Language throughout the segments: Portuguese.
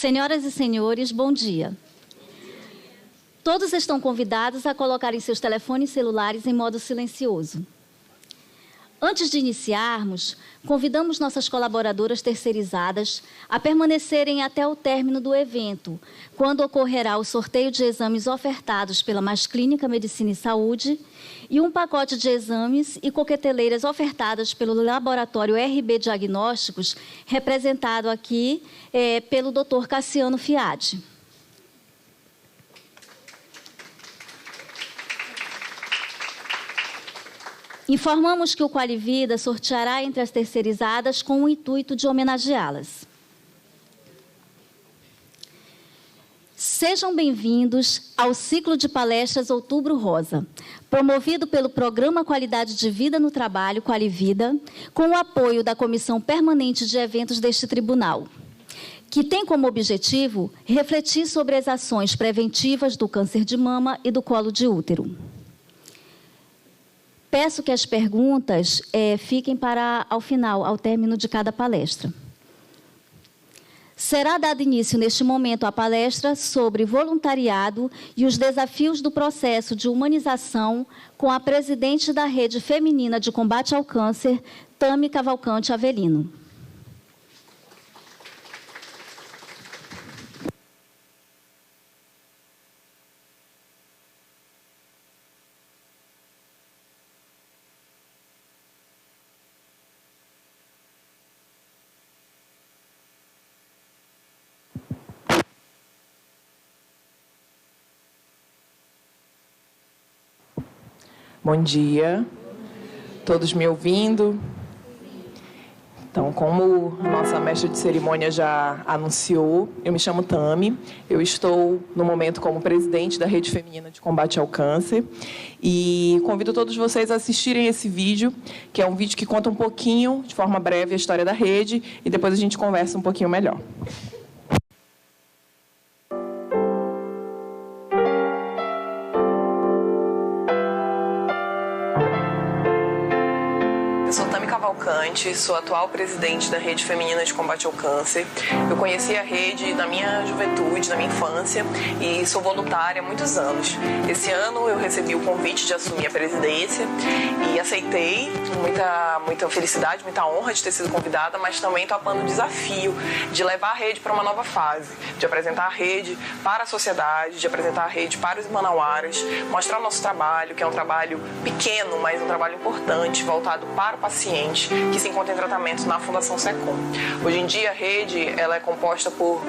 Senhoras e senhores, bom dia. Todos estão convidados a colocarem seus telefones celulares em modo silencioso. Antes de iniciarmos, convidamos nossas colaboradoras terceirizadas a permanecerem até o término do evento, quando ocorrerá o sorteio de exames ofertados pela Mais Clínica Medicina e Saúde e um pacote de exames e coqueteleiras ofertadas pelo Laboratório RB Diagnósticos, representado aqui pelo Dr. Cassiano Fiade. Informamos que o Qualivida sorteará entre as terceirizadas com o intuito de homenageá-las. Sejam bem-vindos ao ciclo de palestras Outubro Rosa, promovido pelo Programa Qualidade de Vida no Trabalho, Qualivida, com o apoio da Comissão Permanente de Eventos deste Tribunal, que tem como objetivo refletir sobre as ações preventivas do câncer de mama e do colo de útero. Peço que as perguntas fiquem para ao final, ao término de cada palestra. Será dado início neste momento à palestra sobre voluntariado e os desafios do processo de humanização com a presidente da Rede Feminina de Combate ao Câncer, Tami Cavalcante Avelino. Bom dia, todos me ouvindo? Então, como a nossa mestra de cerimônia já anunciou, eu me chamo Tami, eu estou no momento como presidente da Rede Feminina de Combate ao Câncer e convido todos vocês a assistirem esse vídeo, que é um vídeo que conta um pouquinho, de forma breve, a história da rede e depois a gente conversa um pouquinho melhor. Sou atual presidente da Rede Feminina de Combate ao Câncer. Eu conheci a rede na minha juventude, na minha infância, e sou voluntária há muitos anos. Esse ano eu recebi o convite de assumir a presidência e aceitei, muita felicidade, muita honra de ter sido convidada, mas também topando o desafio de levar a rede para uma nova fase, de apresentar a rede para a sociedade, de apresentar a rede para os manauaras, mostrar o nosso trabalho, que é um trabalho pequeno, mas um trabalho importante, voltado para o paciente, que se encontra em tratamento na Fundação SECOM. Hoje em dia, a rede ela é composta por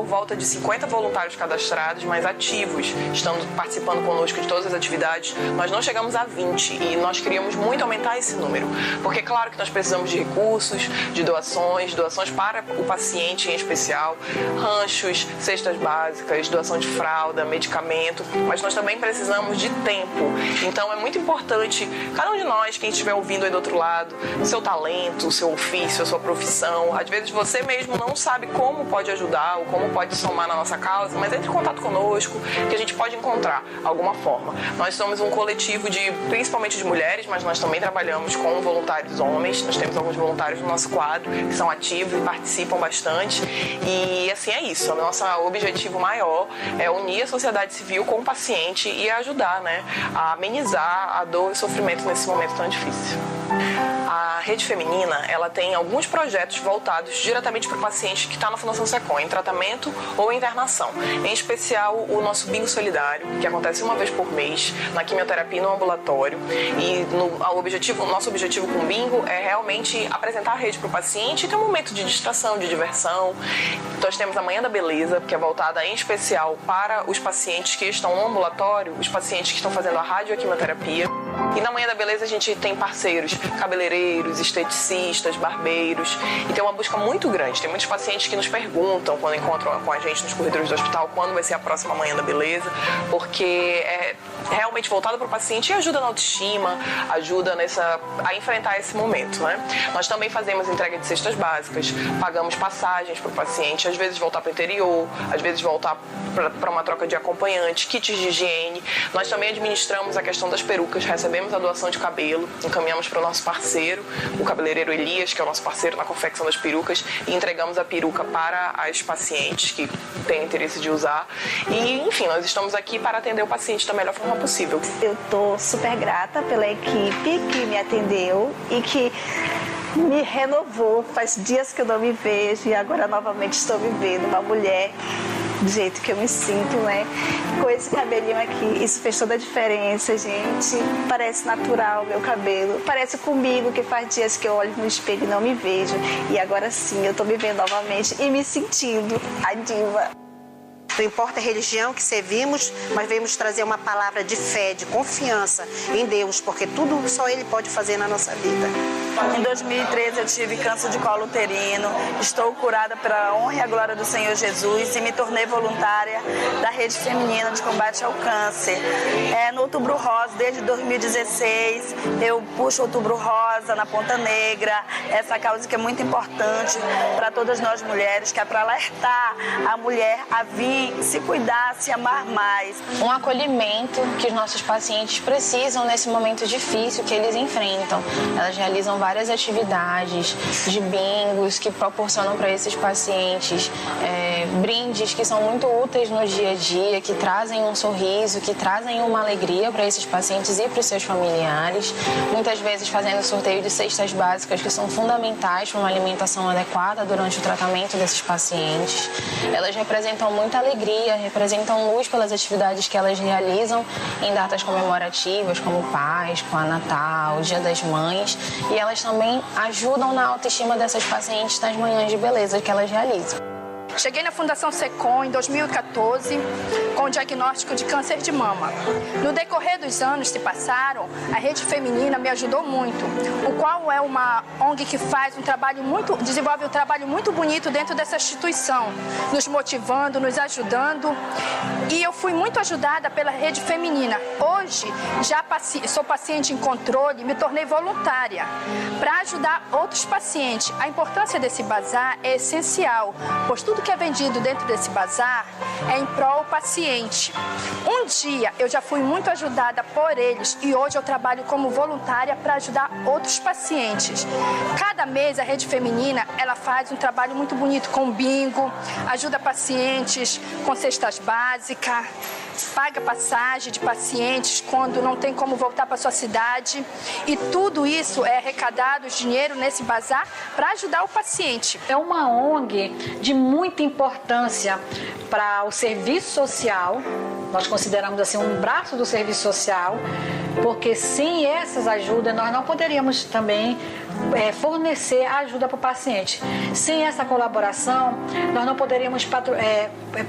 volta de 50 voluntários cadastrados, mais ativos, estão participando conosco de todas as atividades. Nós não chegamos a 20 e nós queríamos muito aumentar esse número, porque claro que nós precisamos de recursos, de doações para o paciente em especial, ranchos, cestas básicas, doação de fralda, medicamento, mas nós também precisamos de tempo. Então é muito importante, cada um de nós, quem estiver ouvindo aí do outro lado, o seu talento, o seu ofício, a sua profissão, às vezes você mesmo não sabe como pode ajudar ou como pode somar na nossa causa, mas entre em contato conosco que a gente pode encontrar alguma forma. Nós somos um coletivo principalmente de mulheres, mas nós também trabalhamos com voluntários homens. Nós temos alguns voluntários no nosso quadro que são ativos e participam bastante. E assim é isso. O nosso objetivo maior é unir a sociedade civil com o paciente e ajudar, a amenizar a dor e o sofrimento nesse momento tão difícil. A Rede Feminina, ela tem alguns projetos voltados diretamente para o paciente que está na Fundação SECOM, em tratamento ou internação. Em especial, o nosso bingo solidário, que acontece uma vez por mês, na quimioterapia no ambulatório. E o nosso objetivo com o bingo é realmente apresentar a rede para o paciente e ter um momento de distração, de diversão. Nós temos a Manhã da Beleza, que é voltada em especial para os pacientes que estão no ambulatório, os pacientes que estão fazendo a radioquimioterapia. E na Manhã da Beleza a gente tem parceiros, cabeleireiros, esteticistas, barbeiros, e tem uma busca muito grande. Tem muitos pacientes que nos perguntam, quando encontram com a gente nos corredores do hospital, quando vai ser a próxima Manhã da Beleza, porque realmente voltada para o paciente e ajuda na autoestima, ajuda a enfrentar esse momento, né? Nós também fazemos entrega de cestas básicas, pagamos passagens para o paciente, às vezes voltar para o interior, às vezes voltar para uma troca de acompanhante, kits de higiene. Nós também administramos a questão das perucas, recebemos a doação de cabelo, encaminhamos para o nosso parceiro, o cabeleireiro Elias, que é o nosso parceiro na confecção das perucas, e entregamos a peruca para as pacientes que têm interesse de usar. E, enfim, nós estamos aqui para atender o paciente da melhor forma possível. Eu estou super grata pela equipe que me atendeu e que me renovou. Faz dias que eu não me vejo e agora novamente estou me vendo uma mulher do jeito que eu me sinto, né? Com esse cabelinho aqui, isso fez toda a diferença, gente. Parece natural o meu cabelo, parece comigo, que faz dias que eu olho no espelho e não me vejo. E agora sim, eu tô me vendo novamente e me sentindo a diva. Não importa a religião que servimos, mas vemos trazer uma palavra de fé, de confiança em Deus, porque tudo só Ele pode fazer na nossa vida. Em 2013 eu tive câncer de colo uterino, estou curada pela honra e a glória do Senhor Jesus e me tornei voluntária da Rede Feminina de Combate ao Câncer. No Outubro Rosa, desde 2016, eu puxo o Outubro Rosa na Ponta Negra, essa causa que é muito importante para todas nós mulheres, que é para alertar a mulher a vir se cuidar, se amar mais. Um acolhimento que os nossos pacientes precisam nesse momento difícil que eles enfrentam. Elas realizam várias atividades de bingos que proporcionam para esses pacientes brindes que são muito úteis no dia a dia, que trazem um sorriso, que trazem uma alegria para esses pacientes e para os seus familiares. Muitas vezes fazendo sorteio de cestas básicas que são fundamentais para uma alimentação adequada durante o tratamento desses pacientes. Elas representam muita alegria, representam luz pelas atividades que elas realizam em datas comemorativas como Páscoa, Natal, Dia das Mães, e elas também ajudam na autoestima dessas pacientes nas manhãs de beleza que elas realizam. Cheguei na Fundação SECOM em 2014 com o diagnóstico de câncer de mama. No decorrer dos anos que se passaram, a Rede Feminina me ajudou muito, o qual é uma ONG que desenvolve um trabalho muito bonito dentro dessa instituição, nos motivando, nos ajudando, e eu fui muito ajudada pela Rede Feminina. Hoje, já sou paciente em controle e me tornei voluntária para ajudar outros pacientes. A importância desse bazar é essencial, pois tudo que é vendido dentro desse bazar é em prol do paciente. Um dia eu já fui muito ajudada por eles e hoje eu trabalho como voluntária para ajudar outros pacientes. Cada mês a Rede Feminina ela faz um trabalho muito bonito com bingo, ajuda pacientes com cestas básicas, paga passagem de pacientes quando não tem como voltar para sua cidade, e tudo isso é arrecadado dinheiro nesse bazar para ajudar o paciente. É uma ONG de muita importância para o serviço social. Nós consideramos assim um braço do serviço social, porque sem essas ajudas nós não poderíamos também fornecer ajuda para o paciente. Sem essa colaboração, nós não poderíamos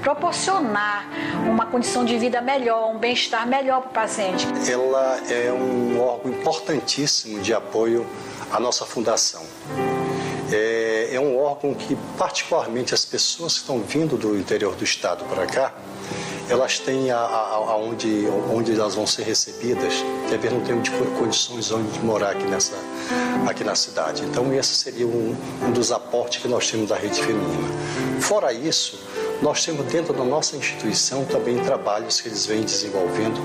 proporcionar uma condição de vida melhor, um bem-estar melhor para o paciente. Ela é um órgão importantíssimo de apoio à nossa fundação. É um órgão que, particularmente, as pessoas que estão vindo do interior do estado para cá, elas têm onde elas vão ser recebidas, que às vezes não tem condições de morar aqui na cidade. Então, esse seria um dos aportes que nós temos da Rede Feminina. Fora isso, nós temos dentro da nossa instituição também trabalhos que eles vêm desenvolvendo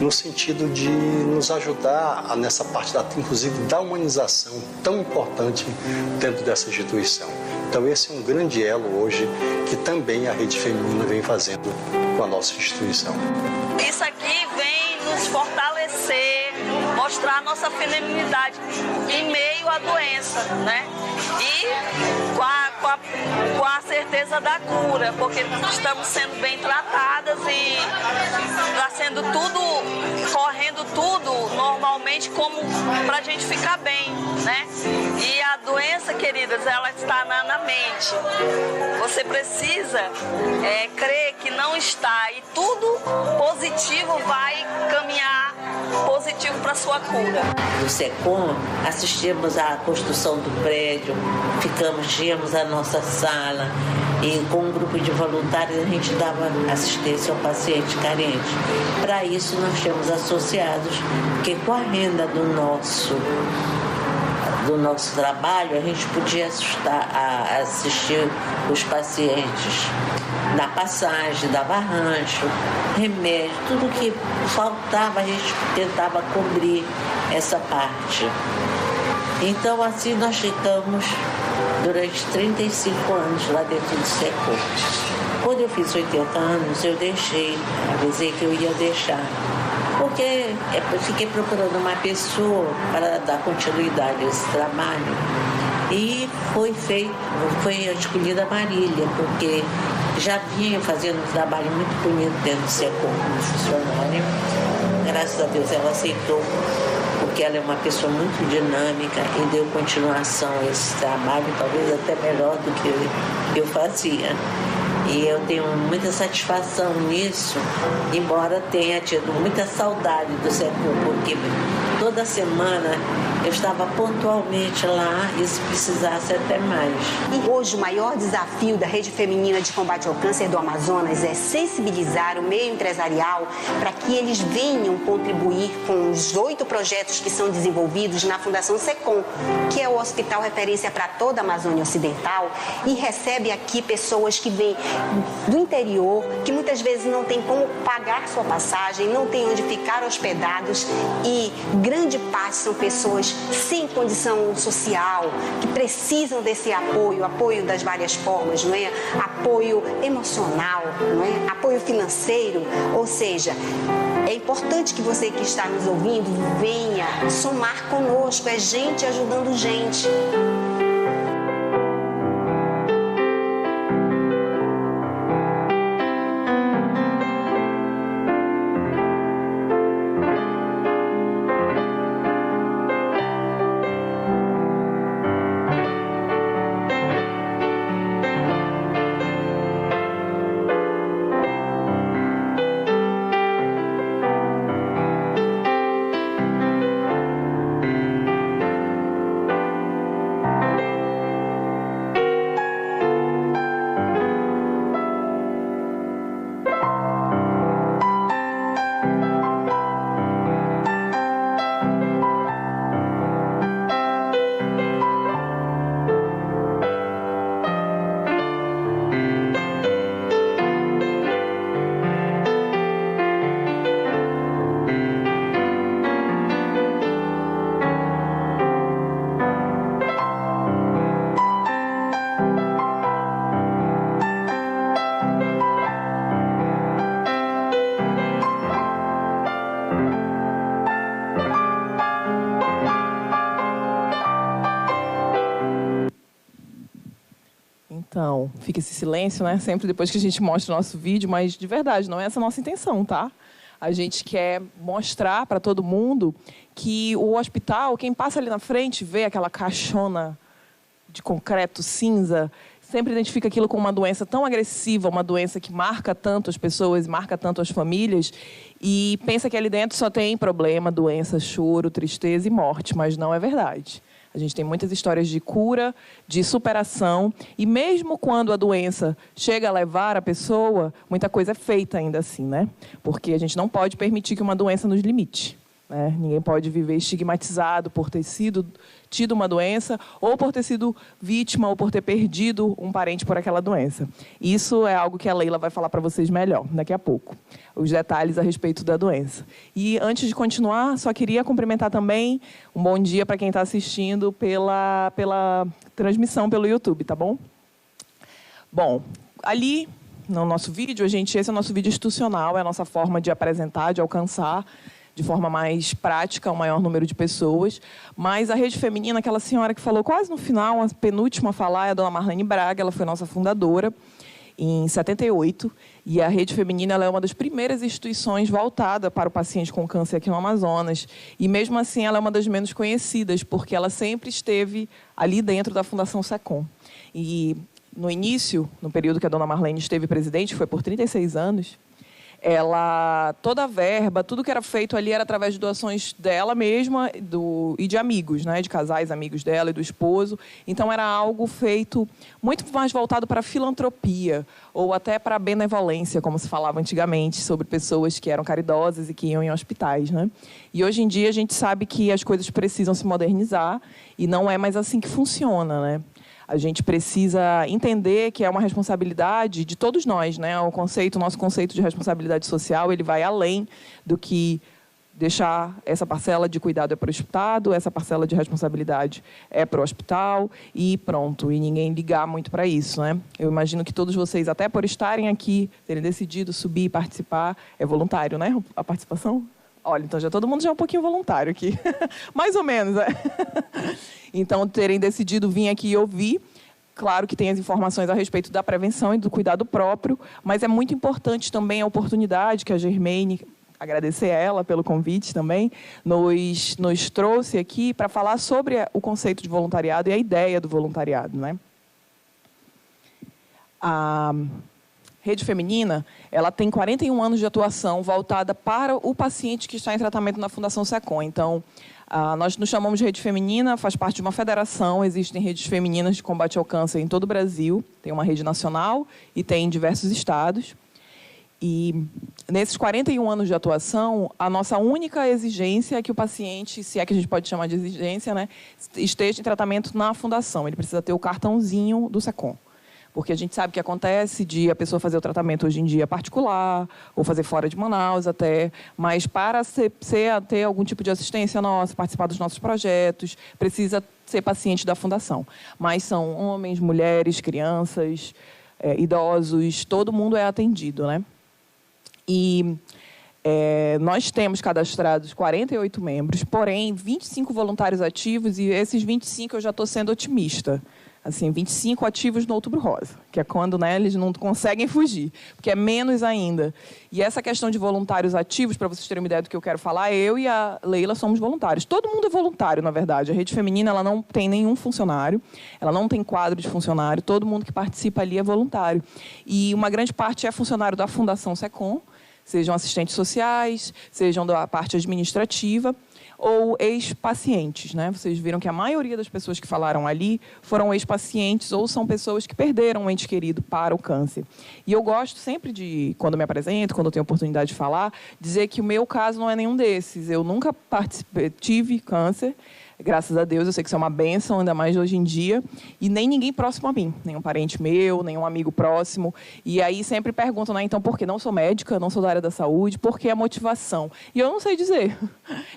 no sentido de nos ajudar nessa parte, inclusive, da humanização tão importante dentro dessa instituição. Então, esse é um grande elo hoje que também a Rede Feminina vem fazendo com a nossa instituição. Isso aqui vem nos fortalecer, mostrar a nossa feminilidade em meio à doença, né? E com a certeza da cura, porque estamos sendo bem tratadas e está sendo tudo, correndo tudo normalmente como para a gente ficar bem, né? E a doença, queridas, ela está na mente. Você precisa crer que não está e tudo positivo vai caminhar positivo para sua cura. No SECOM, assistimos à construção do prédio, viemos à nossa sala E com um grupo de voluntários a gente dava assistência ao paciente carente. Para isso nós temos associados, porque com a renda do nosso trabalho a gente podia assistir os pacientes na passagem, dava rancho, remédio, tudo que faltava a gente tentava cobrir essa parte. Então assim nós ficamos durante 35 anos lá dentro do SECOM. Quando eu fiz 80 anos, eu avisei que eu ia deixar. Porque eu fiquei procurando uma pessoa para dar continuidade a esse trabalho. E foi escolhida a Marília, porque já vinha fazendo um trabalho muito bonito dentro do SECOM como funcionária. Graças a Deus ela aceitou, porque ela é uma pessoa muito dinâmica e deu continuação a esse trabalho, talvez até melhor do que eu fazia. E eu tenho muita satisfação nisso, embora tenha tido muita saudade do SECOM, porque toda semana eu estava pontualmente lá e se precisasse até mais. E hoje o maior desafio da Rede Feminina de Combate ao Câncer do Amazonas é sensibilizar o meio empresarial para que eles venham contribuir com os 8 projetos que são desenvolvidos na Fundação SECOM, que é o hospital referência para toda a Amazônia Ocidental, e recebe aqui pessoas que vêm do interior, que muitas vezes não tem como pagar sua passagem, não tem onde ficar hospedados, e grande parte são pessoas sem condição social, que precisam desse apoio das várias formas, não é? Apoio emocional, não é? Apoio financeiro, ou seja, é importante que você que está nos ouvindo venha somar conosco, é gente ajudando gente. Então, fica esse silêncio, né? Sempre depois que a gente mostra o nosso vídeo, mas de verdade, não é essa a nossa intenção, tá? A gente quer mostrar para todo mundo que o hospital, quem passa ali na frente, vê aquela caixona de concreto cinza, sempre identifica aquilo como uma doença tão agressiva, uma doença que marca tanto as pessoas, marca tanto as famílias, e pensa que ali dentro só tem problema, doença, choro, tristeza e morte, mas não é verdade. A gente tem muitas histórias de cura, de superação, e mesmo quando a doença chega a levar a pessoa, muita coisa é feita ainda assim, né? Porque a gente não pode permitir que uma doença nos limite, né? Ninguém pode viver estigmatizado por ter tido uma doença, ou por ter sido vítima, ou por ter perdido um parente por aquela doença. Isso é algo que a Leila vai falar para vocês melhor daqui a pouco, os detalhes a respeito da doença. E antes de continuar, só queria cumprimentar também um bom dia para quem está assistindo pela transmissão pelo YouTube, tá bom? Bom, ali no nosso vídeo, esse é o nosso vídeo institucional, é a nossa forma de apresentar, de alcançar de forma mais prática, um maior número de pessoas. Mas a Rede Feminina, aquela senhora que falou quase no final, a penúltima a falar, é a dona Marlene Braga, ela foi nossa fundadora em 78, e a Rede Feminina ela é uma das primeiras instituições voltada para o paciente com câncer aqui no Amazonas, e mesmo assim ela é uma das menos conhecidas, porque ela sempre esteve ali dentro da Fundação SECOM. E no início, no período que a dona Marlene esteve presidente, foi por 36 anos, toda a verba, tudo que era feito ali era através de doações dela mesma e de amigos, né, de casais amigos dela e do esposo. Então era algo feito muito mais voltado para a filantropia ou até para a benevolência, como se falava antigamente, sobre pessoas que eram caridosas e que iam em hospitais, né? E hoje em dia a gente sabe que as coisas precisam se modernizar e não é mais assim que funciona, né? A gente precisa entender que é uma responsabilidade de todos nós, né? O nosso conceito de responsabilidade social, ele vai além do que deixar essa parcela de cuidado é para o Estado, essa parcela de responsabilidade é para o hospital e pronto, e ninguém ligar muito para isso, né? Eu imagino que todos vocês, até por estarem aqui, terem decidido subir e participar, é voluntário, né? A participação? Olha, então todo mundo já é um pouquinho voluntário aqui. Mais ou menos, né? Então, terem decidido vir aqui e ouvir. Claro que tem as informações a respeito da prevenção e do cuidado próprio, mas é muito importante também a oportunidade que a Germaine, agradecer a ela pelo convite também, nos trouxe aqui para falar sobre o conceito de voluntariado e a ideia do voluntariado, né? A Rede Feminina, ela tem 41 anos de atuação voltada para o paciente que está em tratamento na Fundação SECOM. Então, nós nos chamamos de Rede Feminina, faz parte de uma federação, existem redes femininas de combate ao câncer em todo o Brasil, tem uma rede nacional e tem em diversos estados. E nesses 41 anos de atuação, a nossa única exigência é que o paciente, se é que a gente pode chamar de exigência, né, esteja em tratamento na Fundação. Ele precisa ter o cartãozinho do SECOM. Porque a gente sabe que acontece de a pessoa fazer o tratamento hoje em dia particular, ou fazer fora de Manaus até, mas para ter algum tipo de assistência nossa, participar dos nossos projetos, precisa ser paciente da Fundação. Mas são homens, mulheres, crianças, idosos, todo mundo é atendido, né? E nós temos cadastrados 48 membros, porém 25 voluntários ativos, e esses 25 eu já estou sendo otimista. Assim, 25 ativos no Outubro Rosa, que é quando, né, eles não conseguem fugir, porque é menos ainda. E essa questão de voluntários ativos, para vocês terem uma ideia do que eu quero falar, eu e a Leila somos voluntários. Todo mundo é voluntário, na verdade. A Rede Feminina, ela não tem nenhum funcionário, ela não tem quadro de funcionário, todo mundo que participa ali é voluntário. E uma grande parte é funcionário da Fundação SECOM, sejam assistentes sociais, sejam da parte administrativa, ou ex-pacientes, né? Vocês viram que a maioria das pessoas que falaram ali foram ex-pacientes ou são pessoas que perderam um ente querido para o câncer. E eu gosto sempre de, quando me apresento, quando eu tenho oportunidade de falar, dizer que o meu caso não é nenhum desses. Eu nunca tive câncer, graças a Deus, eu sei que isso é uma bênção, ainda mais hoje em dia, e nem ninguém próximo a mim, nenhum parente meu, nenhum amigo próximo. E aí sempre perguntam, né, então, por que? Não sou médica, não sou da área da saúde, por que a motivação? E eu não sei dizer.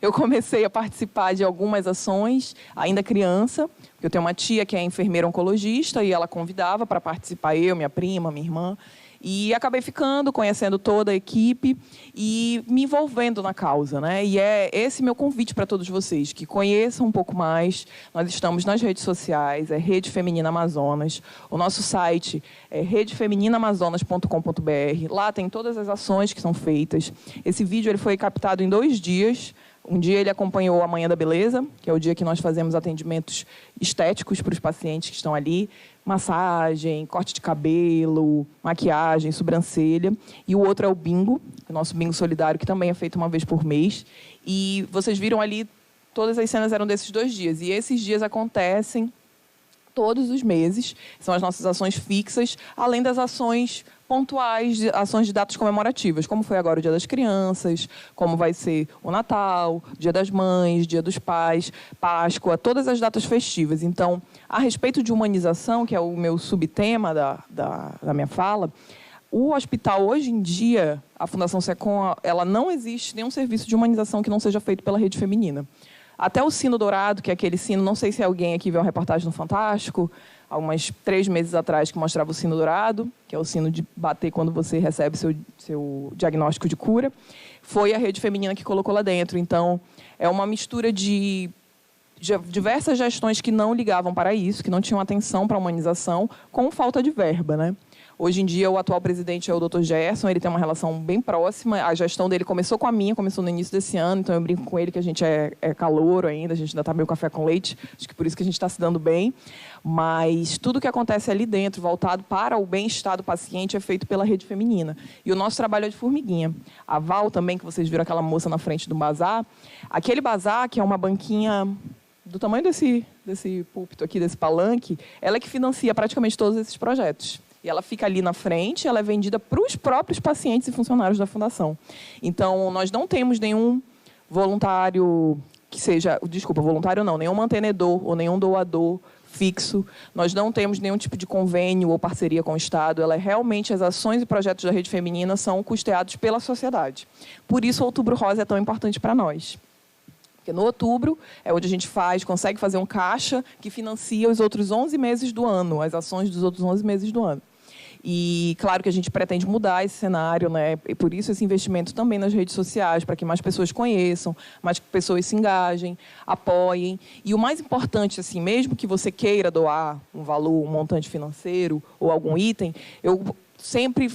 Eu comecei a participar de algumas ações, ainda criança, porque eu tenho uma tia que é enfermeira oncologista, e ela convidava para participar, eu, minha prima, minha irmã. E acabei ficando, conhecendo toda a equipe e me envolvendo na causa, né? E é esse meu convite para todos vocês, que conheçam um pouco mais. Nós estamos nas redes sociais, é Rede Feminina Amazonas. O nosso site é redefemininaamazonas.com.br. Lá tem todas as ações que são feitas. Esse vídeo ele foi captado em 2 dias. Um dia ele acompanhou a Manhã da Beleza, que é o dia que nós fazemos atendimentos estéticos para os pacientes que estão ali. Massagem, corte de cabelo, maquiagem, sobrancelha. E o outro é o bingo, o nosso bingo solidário, que também é feito uma vez por mês. E vocês viram ali, todas as cenas eram desses 2 dias. E esses dias acontecem todos os meses. São as nossas ações fixas, além das ações pontuais, ações de datas comemorativas, como foi agora o Dia das Crianças, como vai ser o Natal, Dia das Mães, Dia dos Pais, Páscoa, todas as datas festivas. Então, a respeito de humanização, que é o meu subtema da minha fala, o hospital, hoje em dia, a Fundação SECOM, ela não existe nenhum serviço de humanização que não seja feito pela Rede Feminina. Até o sino dourado, que é aquele sino, não sei se alguém aqui viu uma reportagem no Fantástico, há uns 3 meses atrás, que mostrava o sino dourado, que é o sino de bater quando você recebe seu diagnóstico de cura, foi a Rede Feminina que colocou lá dentro. Então, é uma mistura de diversas gestões que não ligavam para isso, que não tinham atenção para a humanização, com falta de verba, né? Hoje em dia, o atual presidente é o Dr. Gerson, ele tem uma relação bem próxima. A gestão dele começou com a minha, começou no início desse ano, então eu brinco com ele que a gente é calouro ainda, a gente ainda está meio café com leite, acho que por isso que a gente está se dando bem. Mas tudo que acontece ali dentro, voltado para o bem-estar do paciente, é feito pela Rede Feminina. E o nosso trabalho é de formiguinha. A Val também, que vocês viram aquela moça na frente do bazar, aquele bazar, que é uma banquinha do tamanho desse púlpito aqui, desse palanque, ela é que financia praticamente todos esses projetos. E ela fica ali na frente, ela é vendida para os próprios pacientes e funcionários da Fundação. Então, nós não temos nenhum voluntário que seja... Desculpa, voluntário não, nenhum mantenedor ou nenhum doador fixo. Nós não temos nenhum tipo de convênio ou parceria com o Estado. Ela é realmente, as ações e projetos da Rede Feminina são custeados pela sociedade. Por isso, o Outubro Rosa é tão importante para nós. Porque no outubro é onde a gente consegue fazer um caixa que financia os outros 11 meses do ano, as ações dos outros 11 meses do ano. E, claro, que a gente pretende mudar esse cenário, né? E por isso esse investimento também nas redes sociais, para que mais pessoas conheçam, mais pessoas se engajem, apoiem. E o mais importante, assim, mesmo que você queira doar um valor, um montante financeiro ou algum item, eu sempre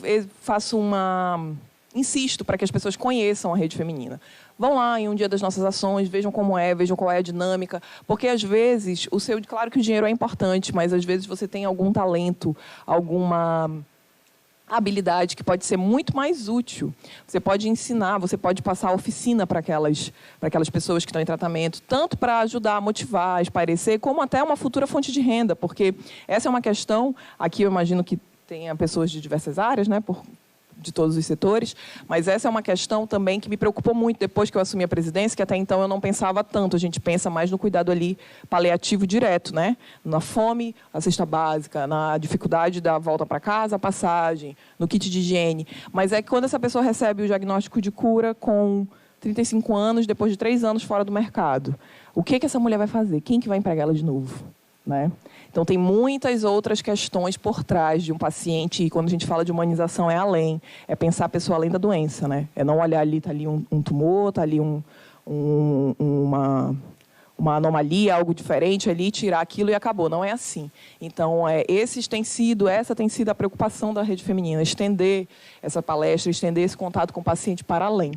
insisto para que as pessoas conheçam a Rede Feminina. Vão lá em um dia das nossas ações, vejam como é, vejam qual é a dinâmica, porque às vezes, claro que o dinheiro é importante, mas às vezes você tem algum talento, alguma habilidade que pode ser muito mais útil. Você pode ensinar, você pode passar a oficina para aquelas pessoas que estão em tratamento, tanto para ajudar a motivar, a esclarecer, como até uma futura fonte de renda, porque essa é uma questão, aqui eu imagino que tenha pessoas de diversas áreas, né, de todos os setores, mas essa é uma questão também que me preocupou muito depois que eu assumi a presidência, que até então eu não pensava tanto. A gente pensa mais no cuidado ali paliativo direto, né? Na fome, a cesta básica, na dificuldade da volta para casa, a passagem, no kit de higiene. Mas é que quando essa pessoa recebe o diagnóstico de cura com 35 anos, depois de 3 anos fora do mercado, o que essa mulher vai fazer? Quem que vai empregar ela de novo? Né? Então, tem muitas outras questões por trás de um paciente, e quando a gente fala de humanização, é além, é pensar a pessoa além da doença, né? É não olhar ali, está ali um tumor, está ali uma anomalia, algo diferente ali, tirar aquilo e acabou. Não é assim. Então, essa tem sido a preocupação da Rede Feminina, estender essa palestra, estender esse contato com o paciente para além.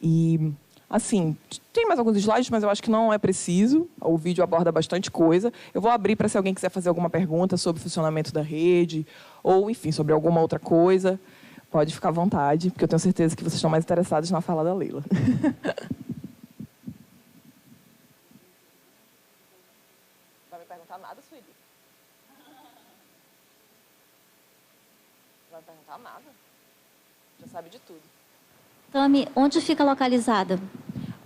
E... assim, tem mais alguns slides, mas eu acho que não é preciso. O vídeo aborda bastante coisa. Eu vou abrir para se alguém quiser fazer alguma pergunta sobre o funcionamento da rede, ou, enfim, sobre alguma outra coisa. Pode ficar à vontade, porque eu tenho certeza que vocês estão mais interessados na fala da Leila. Vai me perguntar nada, Sueli? Não vai me perguntar nada? Já sabe de tudo. Tami, onde fica localizada?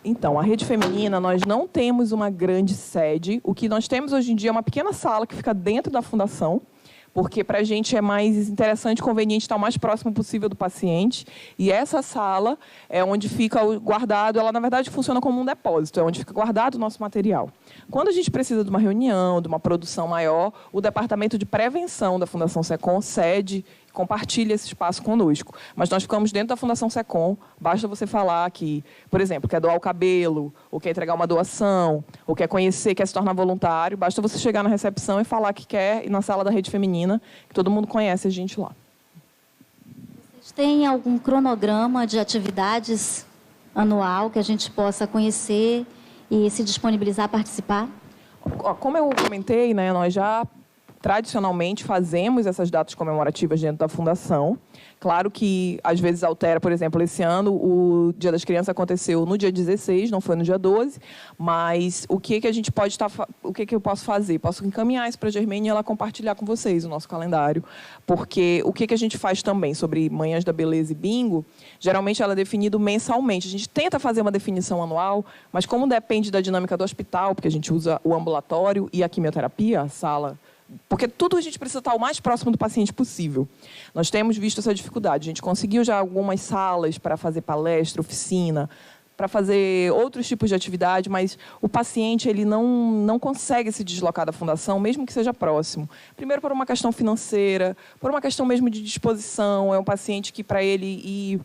Então, a Rede Feminina, nós não temos uma grande sede. O que nós temos hoje em dia é uma pequena sala que fica dentro da fundação, porque para a gente é mais interessante e conveniente estar o mais próximo possível do paciente. E essa sala é onde fica guardado, ela na verdade funciona como um depósito, é onde fica guardado o nosso material. Quando a gente precisa de uma reunião, de uma produção maior, o Departamento de Prevenção da Fundação SECOM cede, compartilha esse espaço conosco. Mas nós ficamos dentro da Fundação SECOM, basta você falar que, por exemplo, quer doar o cabelo, ou quer entregar uma doação, ou quer conhecer, quer se tornar voluntário, basta você chegar na recepção e falar que quer ir na sala da Rede Feminina, que todo mundo conhece a gente lá. Vocês têm algum cronograma de atividades anual que a gente possa conhecer e se disponibilizar a participar? Como eu comentei, né, nós já tradicionalmente fazemos essas datas comemorativas dentro da Fundação. Claro que, às vezes, altera. Por exemplo, esse ano, o Dia das Crianças aconteceu no dia 16, não foi no dia 12. Mas o que a gente pode o que eu posso fazer? Posso encaminhar isso para a Germane e ela compartilhar com vocês o nosso calendário. Porque o que a gente faz também sobre Manhãs da Beleza e Bingo, geralmente ela é definido mensalmente. A gente tenta fazer uma definição anual, mas como depende da dinâmica do hospital, porque a gente usa o ambulatório e a quimioterapia, a sala, porque tudo a gente precisa estar o mais próximo do paciente possível. Nós temos visto essa dificuldade. A gente conseguiu já algumas salas para fazer palestra, oficina, para fazer outros tipos de atividade, mas o paciente ele não consegue se deslocar da fundação, mesmo que seja próximo. Primeiro, por uma questão financeira, por uma questão mesmo de disposição. É um paciente que, para ele ir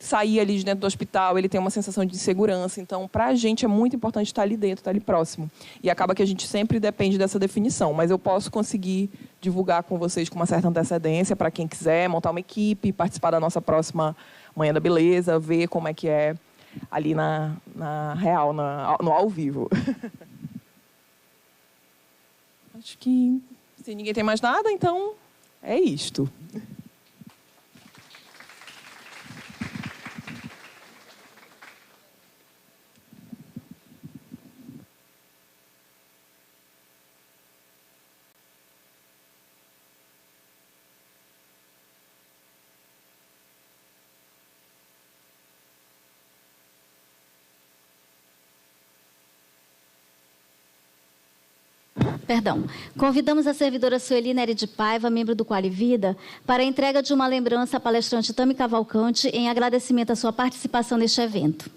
sair ali de dentro do hospital, ele tem uma sensação de insegurança. Então, para a gente é muito importante estar ali dentro, estar ali próximo. E acaba que a gente sempre depende dessa definição. Mas eu posso conseguir divulgar com vocês com uma certa antecedência para quem quiser montar uma equipe, participar da nossa próxima Manhã da Beleza, ver como é que é ali na real, no ao vivo. Acho que se ninguém tem mais nada, então é isto. Convidamos a servidora Sueli Nery de Paiva, membro do Qualivida, para a entrega de uma lembrança à palestrante Tami Cavalcante em agradecimento à sua participação neste evento.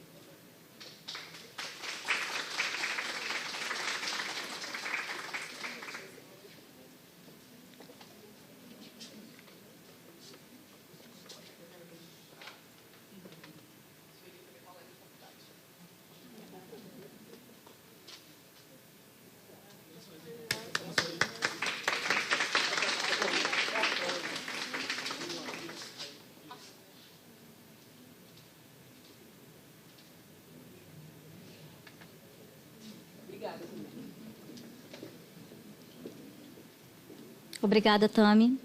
Obrigada, Tami.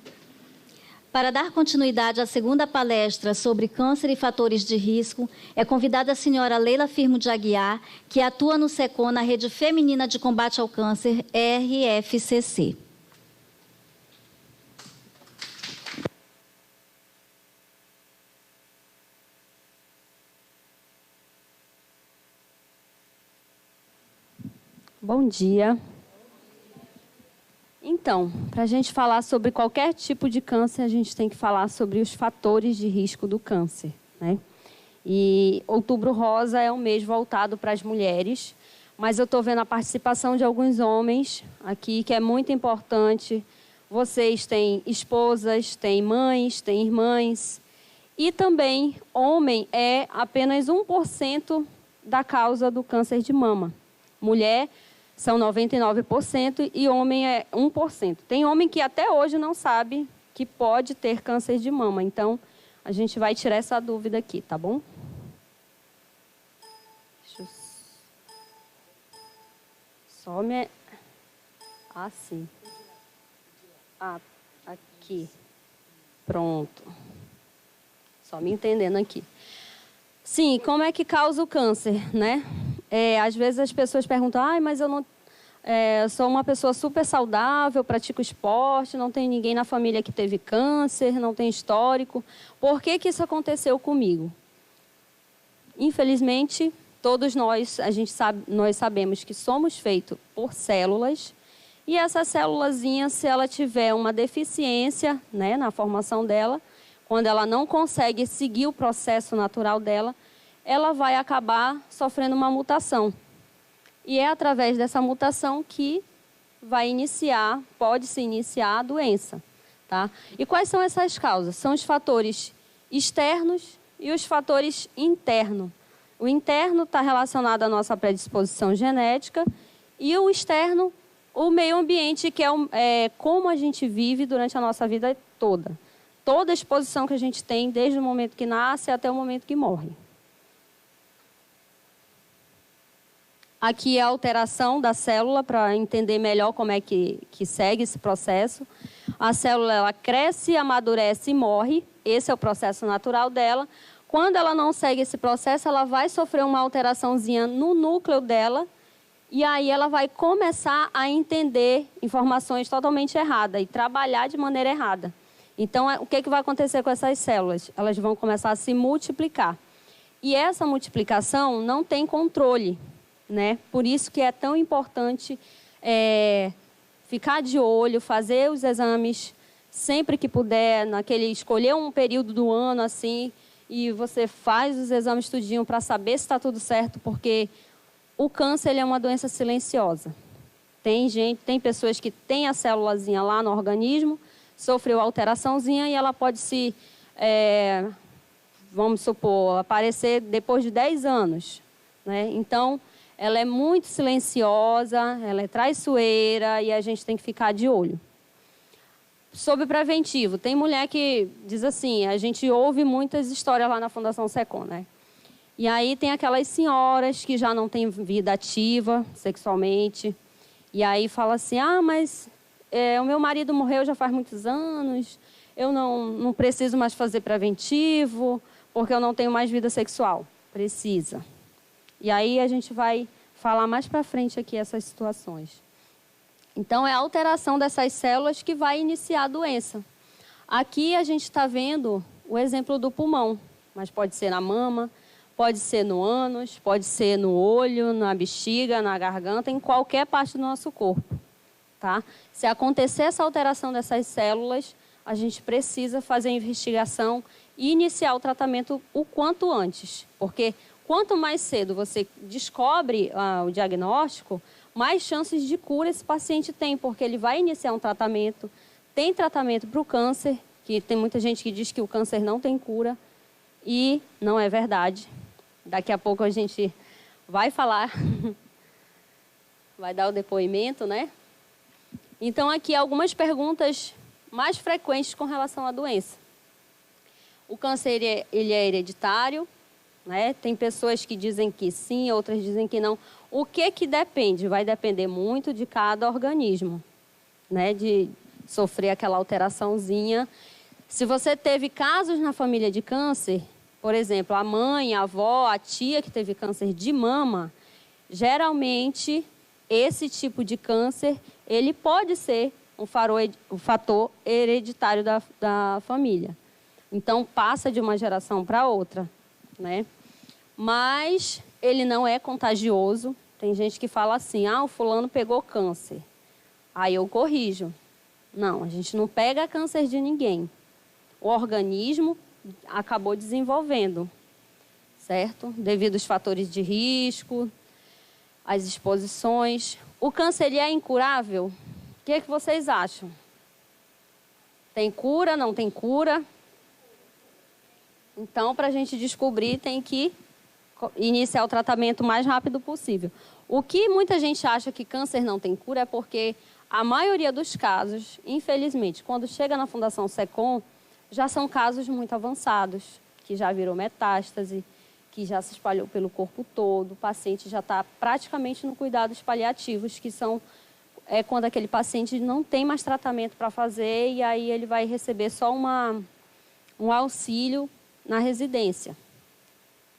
Para dar continuidade à segunda palestra sobre câncer e fatores de risco, é convidada a senhora Leila Firmo de Aguiar, que atua no SECOM, na Rede Feminina de Combate ao Câncer, RFCC. Bom dia. Então, para a gente falar sobre qualquer tipo de câncer, a gente tem que falar sobre os fatores de risco do câncer, né? E Outubro Rosa é um mês voltado para as mulheres, mas eu estou vendo a participação de alguns homens aqui, que é muito importante. Vocês têm esposas, têm mães, têm irmãs, e também homem é apenas 1% da causa do câncer de mama. Mulher são 99% e homem é 1%. Tem homem que até hoje não sabe que pode ter câncer de mama. Então, a gente vai tirar essa dúvida aqui, tá bom? Deixa eu... Só me... Ah, sim. Ah, aqui. Pronto. Só me entendendo aqui. Sim, como é que causa o câncer, né? Às vezes as pessoas perguntam, mas eu não, sou uma pessoa super saudável, pratico esporte, não tem ninguém na família que teve câncer, não tem histórico. Por que que isso aconteceu comigo? Infelizmente, todos nós, nós sabemos que somos feitos por células, e essa célulazinha, se ela tiver uma deficiência, né, na formação dela, quando ela não consegue seguir o processo natural dela, ela vai acabar sofrendo uma mutação. E é através dessa mutação que pode se iniciar a doença. Tá? E quais são essas causas? São os fatores externos e os fatores internos. O interno está relacionado à nossa predisposição genética e o externo, o meio ambiente, que é como a gente vive durante a nossa vida toda. Toda a exposição que a gente tem, desde o momento que nasce até o momento que morre. Aqui é a alteração da célula, para entender melhor como é que segue esse processo. A célula ela cresce, amadurece e morre. Esse é o processo natural dela. Quando ela não segue esse processo, ela vai sofrer uma alteraçãozinha no núcleo dela. E aí ela vai começar a entender informações totalmente erradas e trabalhar de maneira errada. Então, o que vai acontecer com essas células? Elas vão começar a se multiplicar. E essa multiplicação não tem controle. Né? Por isso que é tão importante ficar de olho, fazer os exames sempre que puder, escolher um período do ano assim, e você faz os exames tudinho para saber se está tudo certo, porque o câncer ele é uma doença silenciosa. Tem pessoas que têm a célulazinha lá no organismo, sofreu alteraçãozinha e ela pode vamos supor, aparecer depois de 10 anos, né? Então, ela é muito silenciosa, ela é traiçoeira e a gente tem que ficar de olho. Sobre preventivo, tem mulher que diz assim, a gente ouve muitas histórias lá na Fundação SECOM, né? E aí tem aquelas senhoras que já não têm vida ativa sexualmente, e aí fala assim, mas o meu marido morreu já faz muitos anos, eu não preciso mais fazer preventivo, porque eu não tenho mais vida sexual. Precisa. E aí a gente vai falar mais para frente aqui essas situações. Então, é a alteração dessas células que vai iniciar a doença. Aqui a gente está vendo o exemplo do pulmão, mas pode ser na mama, pode ser no ânus, pode ser no olho, na bexiga, na garganta, em qualquer parte do nosso corpo. Tá? Se acontecer essa alteração dessas células, a gente precisa fazer a investigação e iniciar o tratamento o quanto antes. Porque quanto mais cedo você descobre o diagnóstico, mais chances de cura esse paciente tem, porque ele vai iniciar um tratamento. Tem tratamento para o câncer, que tem muita gente que diz que o câncer não tem cura, e não é verdade. Daqui a pouco a gente vai falar, vai dar o depoimento, né? Então, aqui algumas perguntas mais frequentes com relação à doença. O câncer ele é hereditário, né? Tem pessoas que dizem que sim, outras dizem que não. O que depende? Vai depender muito de cada organismo, né? De sofrer aquela alteraçãozinha. Se você teve casos na família de câncer, por exemplo, a mãe, a avó, a tia que teve câncer de mama, geralmente esse tipo de câncer, ele pode ser um fator hereditário da família. Então, passa de uma geração para outra, né? Mas ele não é contagioso. Tem gente que fala assim, o fulano pegou câncer. Aí eu corrijo. Não, a gente não pega câncer de ninguém. O organismo acabou desenvolvendo, certo? Devido aos fatores de risco, às exposições. O câncer ele é incurável? O que vocês acham? Tem cura, não tem cura? Então, para a gente descobrir, tem que iniciar o tratamento o mais rápido possível. O que muita gente acha que câncer não tem cura é porque a maioria dos casos, infelizmente, quando chega na Fundação SECOM, já são casos muito avançados, que já virou metástase, que já se espalhou pelo corpo todo, o paciente já está praticamente no cuidados paliativos, que são quando aquele paciente não tem mais tratamento para fazer e aí ele vai receber só um auxílio na residência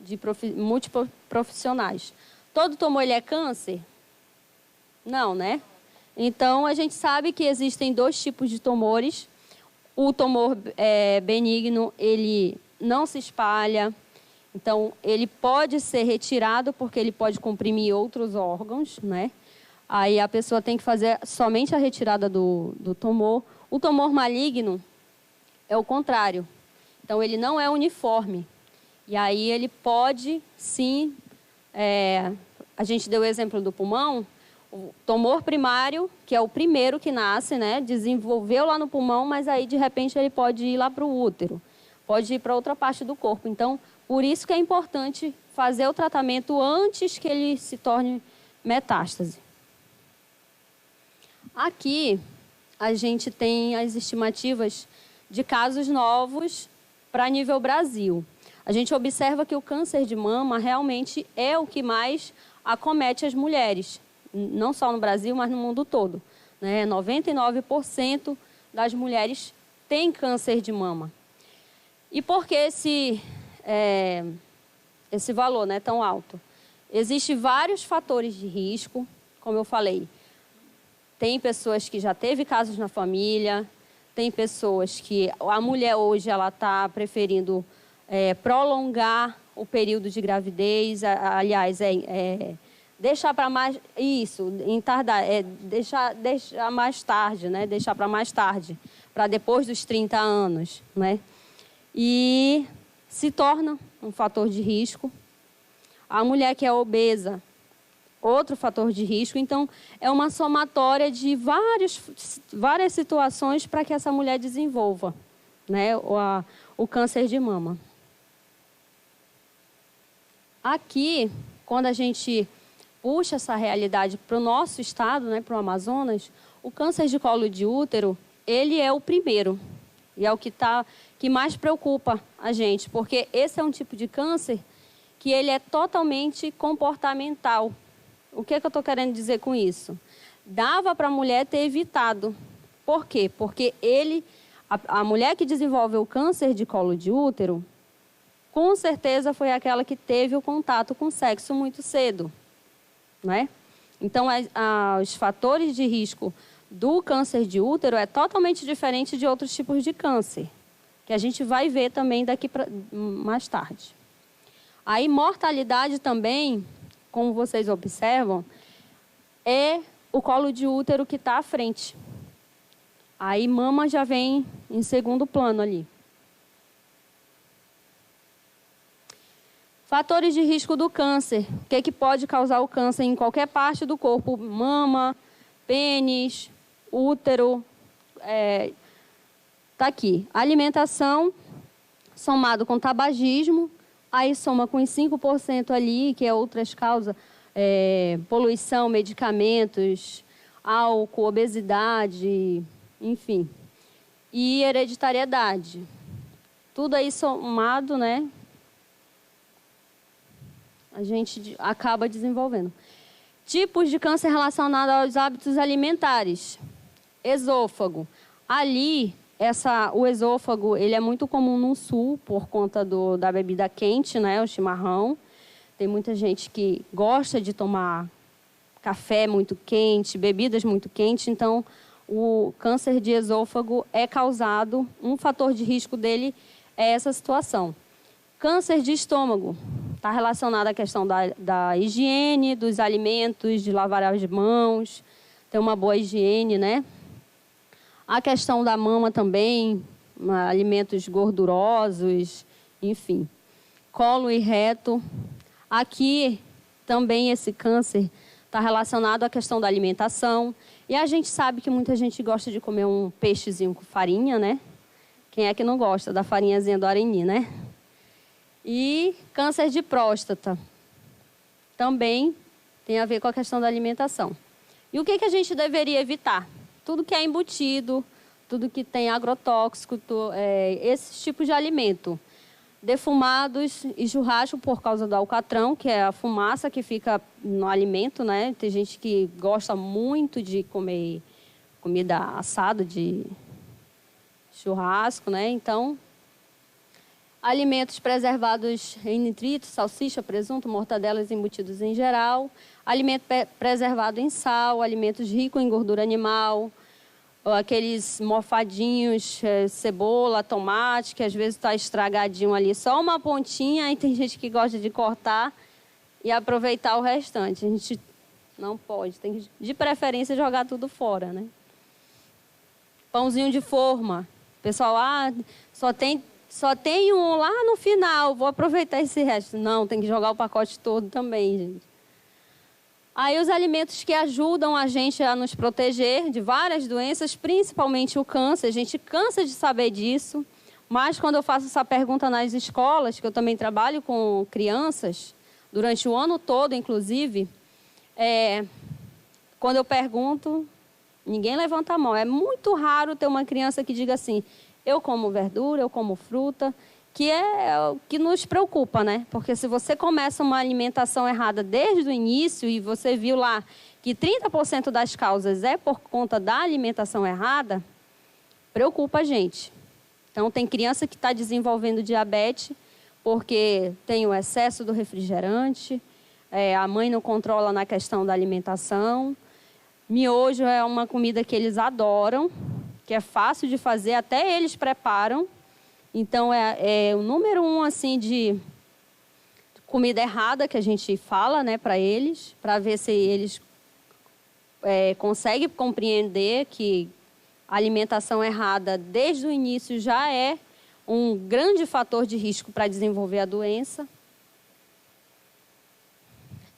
de multiprofissionais. Todo tumor ele é câncer? Não, né? Então, a gente sabe que existem 2 tipos de tumores. O tumor benigno, ele não se espalha. Então, ele pode ser retirado porque ele pode comprimir outros órgãos, né? Aí a pessoa tem que fazer somente a retirada do tumor. O tumor maligno é o contrário. Então, ele não é uniforme. E aí ele pode, sim... a gente deu o exemplo do pulmão. O tumor primário, que é o primeiro que nasce, né? Desenvolveu lá no pulmão, mas aí, de repente, ele pode ir lá para o útero. Pode ir para outra parte do corpo. Então, por isso que é importante fazer o tratamento antes que ele se torne metástase. Aqui, a gente tem as estimativas de casos novos para nível Brasil. A gente observa que o câncer de mama realmente é o que mais acomete as mulheres, não só no Brasil, mas no mundo todo, né? 99% das mulheres têm câncer de mama. E por que esse valor, né, tão alto? Existem vários fatores de risco, como eu falei. Tem pessoas que já teve casos na família, tem pessoas que a mulher hoje ela está preferindo prolongar o período de gravidez, aliás, deixar para mais isso, entardar, deixar mais tarde, né? Deixar para mais tarde, para depois dos 30 anos, né? E se torna um fator de risco. A mulher que é obesa, outro fator de risco. Então, é uma somatória de várias situações para que essa mulher desenvolva, né, o câncer de mama. Aqui, quando a gente puxa essa realidade para o nosso estado, né, para o Amazonas, o câncer de colo de útero, ele é o primeiro. E é o que mais preocupa a gente, porque esse é um tipo de câncer que ele é totalmente comportamental. O que eu estou querendo dizer com isso? Dava para a mulher ter evitado. Por quê? Porque a mulher que desenvolve o câncer de colo de útero, com certeza foi aquela que teve o contato com o sexo muito cedo, né? Então, os fatores de risco do câncer de útero é totalmente diferente de outros tipos de câncer, que a gente vai ver também mais tarde. Aí, mortalidade também, como vocês observam, é o colo de útero que está à frente. Aí, mama já vem em segundo plano ali. Fatores de risco do câncer. O que pode causar o câncer em qualquer parte do corpo? Mama, pênis, útero. Tá aqui. Alimentação, somado com tabagismo. Aí soma com os 5% ali, que é outras causas. Poluição, medicamentos, álcool, obesidade, enfim. E hereditariedade. Tudo aí somado, né? A gente acaba desenvolvendo. Tipos de câncer relacionados aos hábitos alimentares. Esôfago. Ali, o esôfago, ele é muito comum no sul, por conta da bebida quente, né? O chimarrão. Tem muita gente que gosta de tomar café muito quente, bebidas muito quentes. Então, o câncer de esôfago é causado, um fator de risco dele é essa situação. Câncer de estômago. Está relacionado à questão da higiene, dos alimentos, de lavar as mãos, ter uma boa higiene, né? A questão da mama também, alimentos gordurosos, enfim. Colo e reto. Aqui também esse câncer está relacionado à questão da alimentação. E a gente sabe que muita gente gosta de comer um peixezinho com farinha, né? Quem é que não gosta da farinhazinha do Areni, né? E câncer de próstata também tem a ver com a questão da alimentação. E o que a gente deveria evitar? Tudo que é embutido, tudo que tem agrotóxico, esses tipos de alimento. Defumados e churrasco por causa do alcatrão, que é a fumaça que fica no alimento, né? Tem gente que gosta muito de comer comida assada, de churrasco, né? Então, alimentos preservados em nitrito, salsicha, presunto, mortadelas embutidos em geral. Alimento preservado em sal, alimentos ricos em gordura animal, aqueles mofadinhos, cebola, tomate, que às vezes está estragadinho ali, só uma pontinha, e tem gente que gosta de cortar e aproveitar o restante. A gente não pode, tem que, de preferência, jogar tudo fora, né? Pãozinho de forma. Pessoal, só tem um lá no final, vou aproveitar esse resto. Não, tem que jogar o pacote todo também, gente. Aí os alimentos que ajudam a gente a nos proteger de várias doenças, principalmente o câncer. A gente cansa de saber disso, mas quando eu faço essa pergunta nas escolas, que eu também trabalho com crianças, durante o ano todo, inclusive, quando eu pergunto, ninguém levanta a mão. É muito raro ter uma criança que diga assim, eu como verdura, eu como fruta, que é o que nos preocupa, né? Porque se você começa uma alimentação errada desde o início e você viu lá que 30% das causas é por conta da alimentação errada, preocupa a gente. Então, tem criança que está desenvolvendo diabetes porque tem o excesso do refrigerante, a mãe não controla na questão da alimentação. Miojo é uma comida que eles adoram, que é fácil de fazer, até eles preparam. Então, é o número 1, assim, de comida errada que a gente fala, né, para eles, para ver se eles conseguem compreender que a alimentação errada, desde o início, já é um grande fator de risco para desenvolver a doença.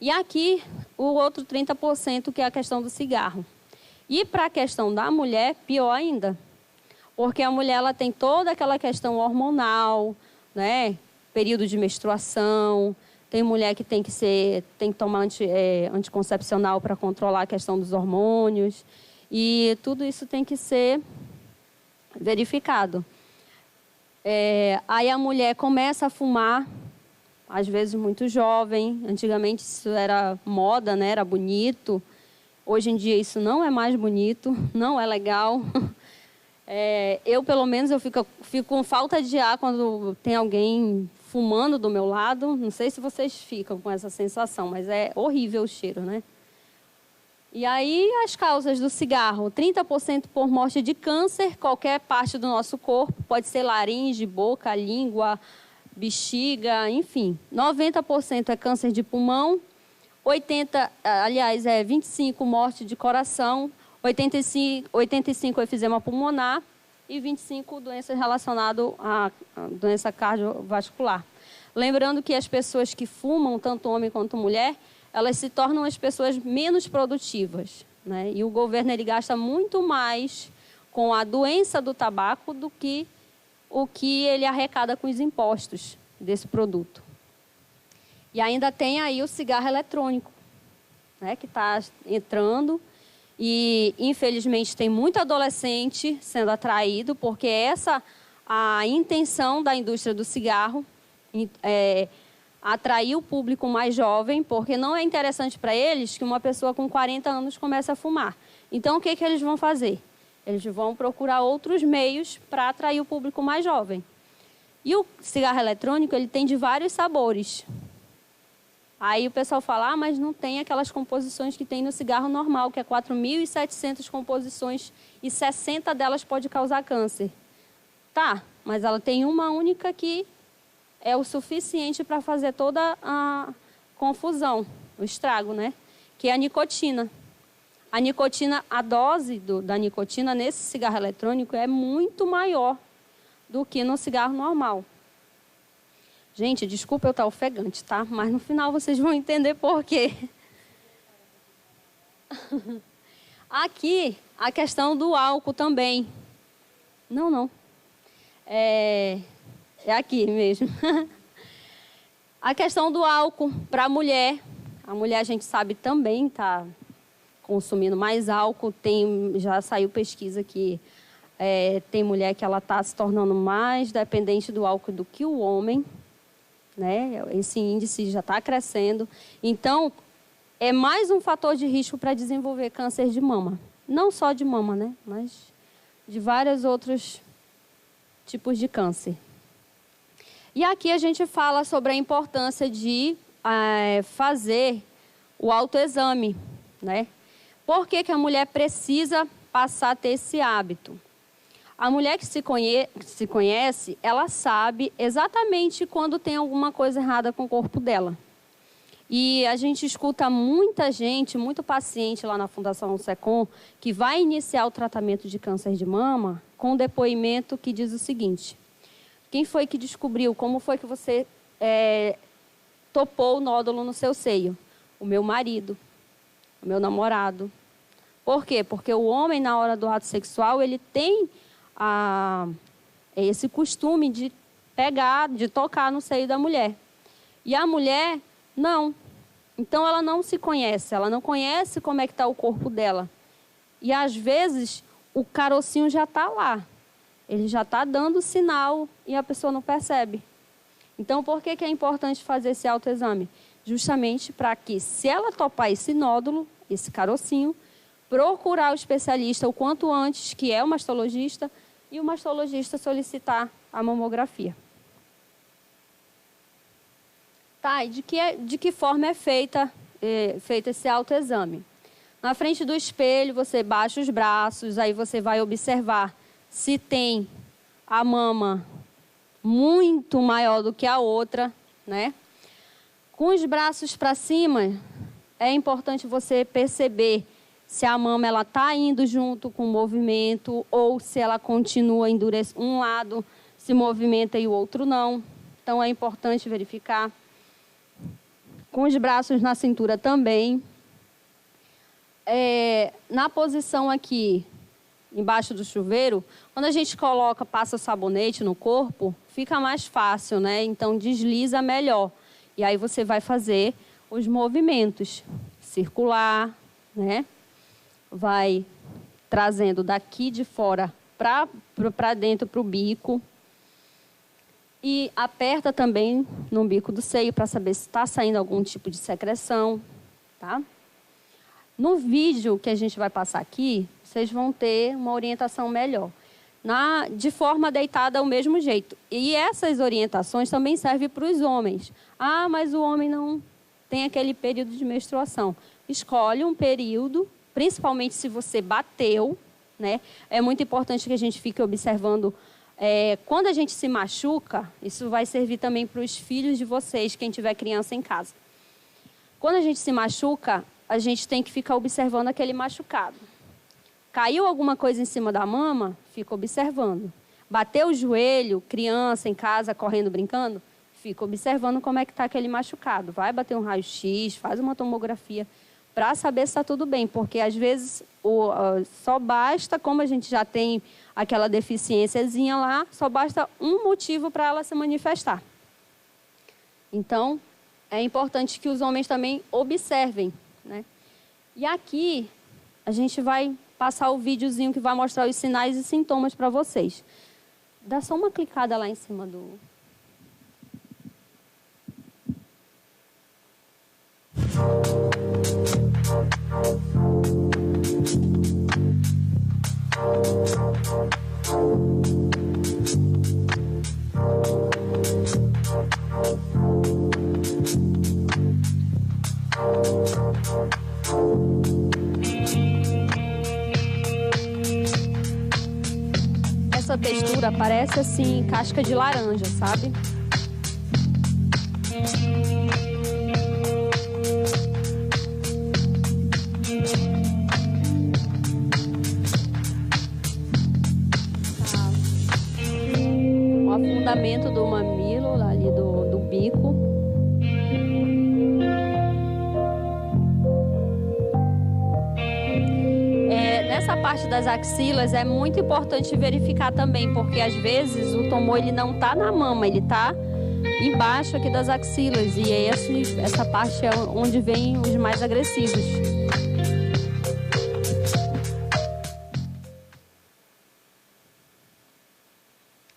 E aqui, o outro 30%, que é a questão do cigarro. E para a questão da mulher, pior ainda. Porque a mulher ela tem toda aquela questão hormonal, né? Período de menstruação, Tem mulher que tem que tomar anticoncepcional para controlar a questão dos hormônios. E tudo isso tem que ser verificado. Aí a mulher começa a fumar, às vezes muito jovem. Antigamente isso era moda, né? Era bonito. Hoje em dia isso não é mais bonito, não é legal. Eu, pelo menos, fico com falta de ar quando tem alguém fumando do meu lado. Não sei se vocês ficam com essa sensação, mas é horrível o cheiro, né? E aí, as causas do cigarro: 30% por morte de câncer, qualquer parte do nosso corpo, pode ser laringe, boca, língua, bexiga, enfim. 90% é câncer de pulmão, 25% morte de coração, 85% efizema pulmonar e 25% doenças relacionadas à doença cardiovascular. Lembrando que as pessoas que fumam, tanto homem quanto mulher, elas se tornam as pessoas menos produtivas, né? E o governo ele gasta muito mais com a doença do tabaco do que o que ele arrecada com os impostos desse produto. E ainda tem aí o cigarro eletrônico, né, que está entrando e, infelizmente, tem muito adolescente sendo atraído, porque a intenção da indústria do cigarro atrair o público mais jovem, porque não é interessante para eles que uma pessoa com 40 anos comece a fumar. Então, o que eles vão fazer? Eles vão procurar outros meios para atrair o público mais jovem. E o cigarro eletrônico, ele tem de vários sabores. Aí o pessoal fala, mas não tem aquelas composições que tem no cigarro normal, que é 4.700 composições e 60 delas pode causar câncer. Tá, mas ela tem uma única que é o suficiente para fazer toda a confusão, o estrago, né? Que é a nicotina. A nicotina, a dose da nicotina nesse cigarro eletrônico é muito maior do que no cigarro normal. Gente, desculpa eu estar ofegante, tá? Mas no final vocês vão entender por quê. Aqui, a questão do álcool também. Não. É aqui mesmo. A questão do álcool para a mulher. A mulher, a gente sabe, também está consumindo mais álcool. Já saiu pesquisa que tem mulher que ela está se tornando mais dependente do álcool do que o homem. Né? Esse índice já está crescendo. Então, é mais um fator de risco para desenvolver câncer de mama. Não só de mama, né? Mas de vários outros tipos de câncer. E aqui a gente fala sobre a importância de fazer o autoexame, né? Por que a mulher precisa passar a ter esse hábito? A mulher que se conhece, ela sabe exatamente quando tem alguma coisa errada com o corpo dela. E a gente escuta muita gente, muito paciente lá na Fundação SECOM, que vai iniciar o tratamento de câncer de mama com um depoimento que diz o seguinte: quem foi que descobriu? Como foi que você topou o nódulo no seu seio? O meu marido, o meu namorado. Por quê? Porque o homem, na hora do ato sexual, ele tem esse costume de pegar, de tocar no seio da mulher. E a mulher, não. Então, ela não se conhece, ela não conhece como é que está o corpo dela. E, às vezes, o carocinho já está lá. Ele já está dando sinal e a pessoa não percebe. Então, por que é importante fazer esse autoexame? Justamente para que, se ela topar esse nódulo, esse carocinho, procurar o especialista o quanto antes, que é o mastologista, e o mastologista solicitar a mamografia. Tá, e de que forma é feito esse autoexame? Na frente do espelho, você baixa os braços, aí você vai observar se tem a mama muito maior do que a outra, né? Com os braços para cima, é importante você perceber se a mama ela está indo junto com o movimento ou se ela continua endurecendo, um lado se movimenta e o outro não. Então, é importante verificar. Com os braços na cintura também. Na posição aqui, embaixo do chuveiro, quando a gente passa sabonete no corpo, fica mais fácil, né? Então, desliza melhor. E aí você vai fazer os movimentos circular, né? Vai trazendo daqui de fora para dentro, para o bico. E aperta também no bico do seio para saber se está saindo algum tipo de secreção, tá? No vídeo que a gente vai passar aqui, vocês vão ter uma orientação melhor. De forma deitada, do mesmo jeito. E essas orientações também servem para os homens. Ah, mas o homem não tem aquele período de menstruação. Escolhe um período, principalmente se você bateu, né? É muito importante que a gente fique observando. Quando a gente se machuca, isso vai servir também para os filhos de vocês, quem tiver criança em casa. Quando a gente se machuca, a gente tem que ficar observando aquele machucado. Caiu alguma coisa em cima da mama, fica observando. Bateu o joelho, criança em casa, correndo, brincando, fica observando como é que está aquele machucado. Vai bater um raio-x, faz uma tomografia, para saber se está tudo bem. Porque, às vezes, só basta, como a gente já tem aquela deficiênciazinha lá, só basta um motivo para ela se manifestar. Então, é importante que os homens também observem, né? E aqui, a gente vai passar o videozinho que vai mostrar os sinais e sintomas para vocês. Dá só uma clicada lá em cima do... Essa textura parece assim, casca de laranja, sabe? O afundamento do mamilo, ali do bico. Nessa parte das axilas é muito importante verificar também, porque às vezes o tumor ele não está na mama, ele está embaixo aqui das axilas, e essa parte é onde vem os mais agressivos.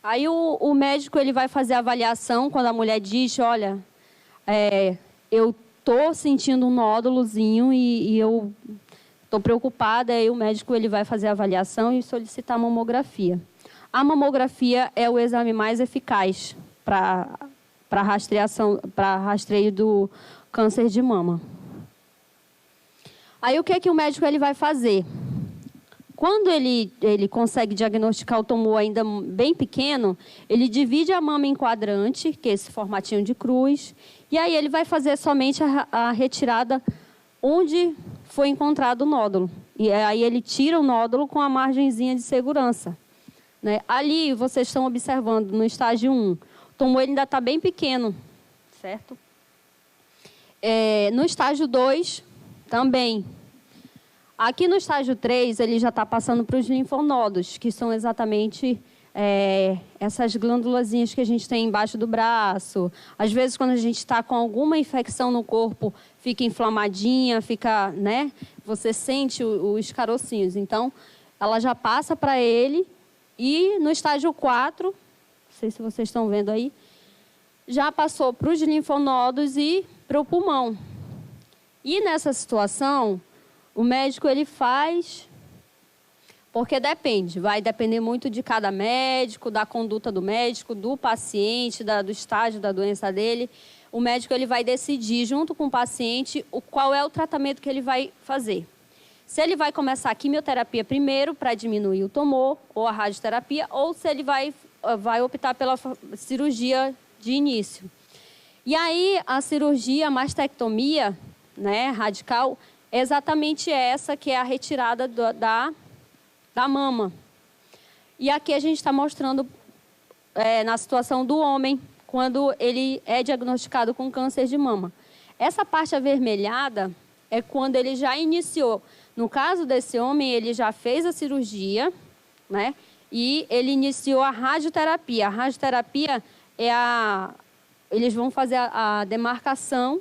Aí o médico ele vai fazer a avaliação quando a mulher diz, olha, eu tô sentindo um nódulozinho e eu estou preocupada, aí o médico ele vai fazer a avaliação e solicitar a mamografia. A mamografia é o exame mais eficaz para rastreio do câncer de mama. Aí o que é que o médico ele vai fazer? Quando ele consegue diagnosticar o tumor ainda bem pequeno, ele divide a mama em quadrante, que é esse formatinho de cruz, e aí ele vai fazer somente a retirada onde foi encontrado o nódulo. E aí ele tira o nódulo com a margenzinha de segurança, né? Ali vocês estão observando no estágio 1, o tumor ainda está bem pequeno, certo? No estágio 2, também. Aqui no estágio 3, ele já está passando para os linfonodos, que são exatamente essas glândulazinhas que a gente tem embaixo do braço. Às vezes, quando a gente está com alguma infecção no corpo, fica inflamadinha, fica, né? Você sente os carocinhos. Então, ela já passa para ele. E no estágio 4, não sei se vocês estão vendo aí, já passou para os linfonodos e para o pulmão. E nessa situação, o médico ele faz, porque depende, vai depender muito de cada médico, da conduta do médico, do paciente, do estágio da doença dele. O médico ele vai decidir, junto com o paciente, qual é o tratamento que ele vai fazer. Se ele vai começar a quimioterapia primeiro, para diminuir o tumor, ou a radioterapia, ou se ele vai optar pela cirurgia de início. E aí, a cirurgia, a mastectomia, né, radical, é exatamente essa, que é a retirada da mama. E aqui a gente está mostrando na situação do homem, quando ele é diagnosticado com câncer de mama. Essa parte avermelhada é quando ele já iniciou. No caso desse homem, ele já fez a cirurgia, né? E ele iniciou a radioterapia. A radioterapia é eles vão fazer a demarcação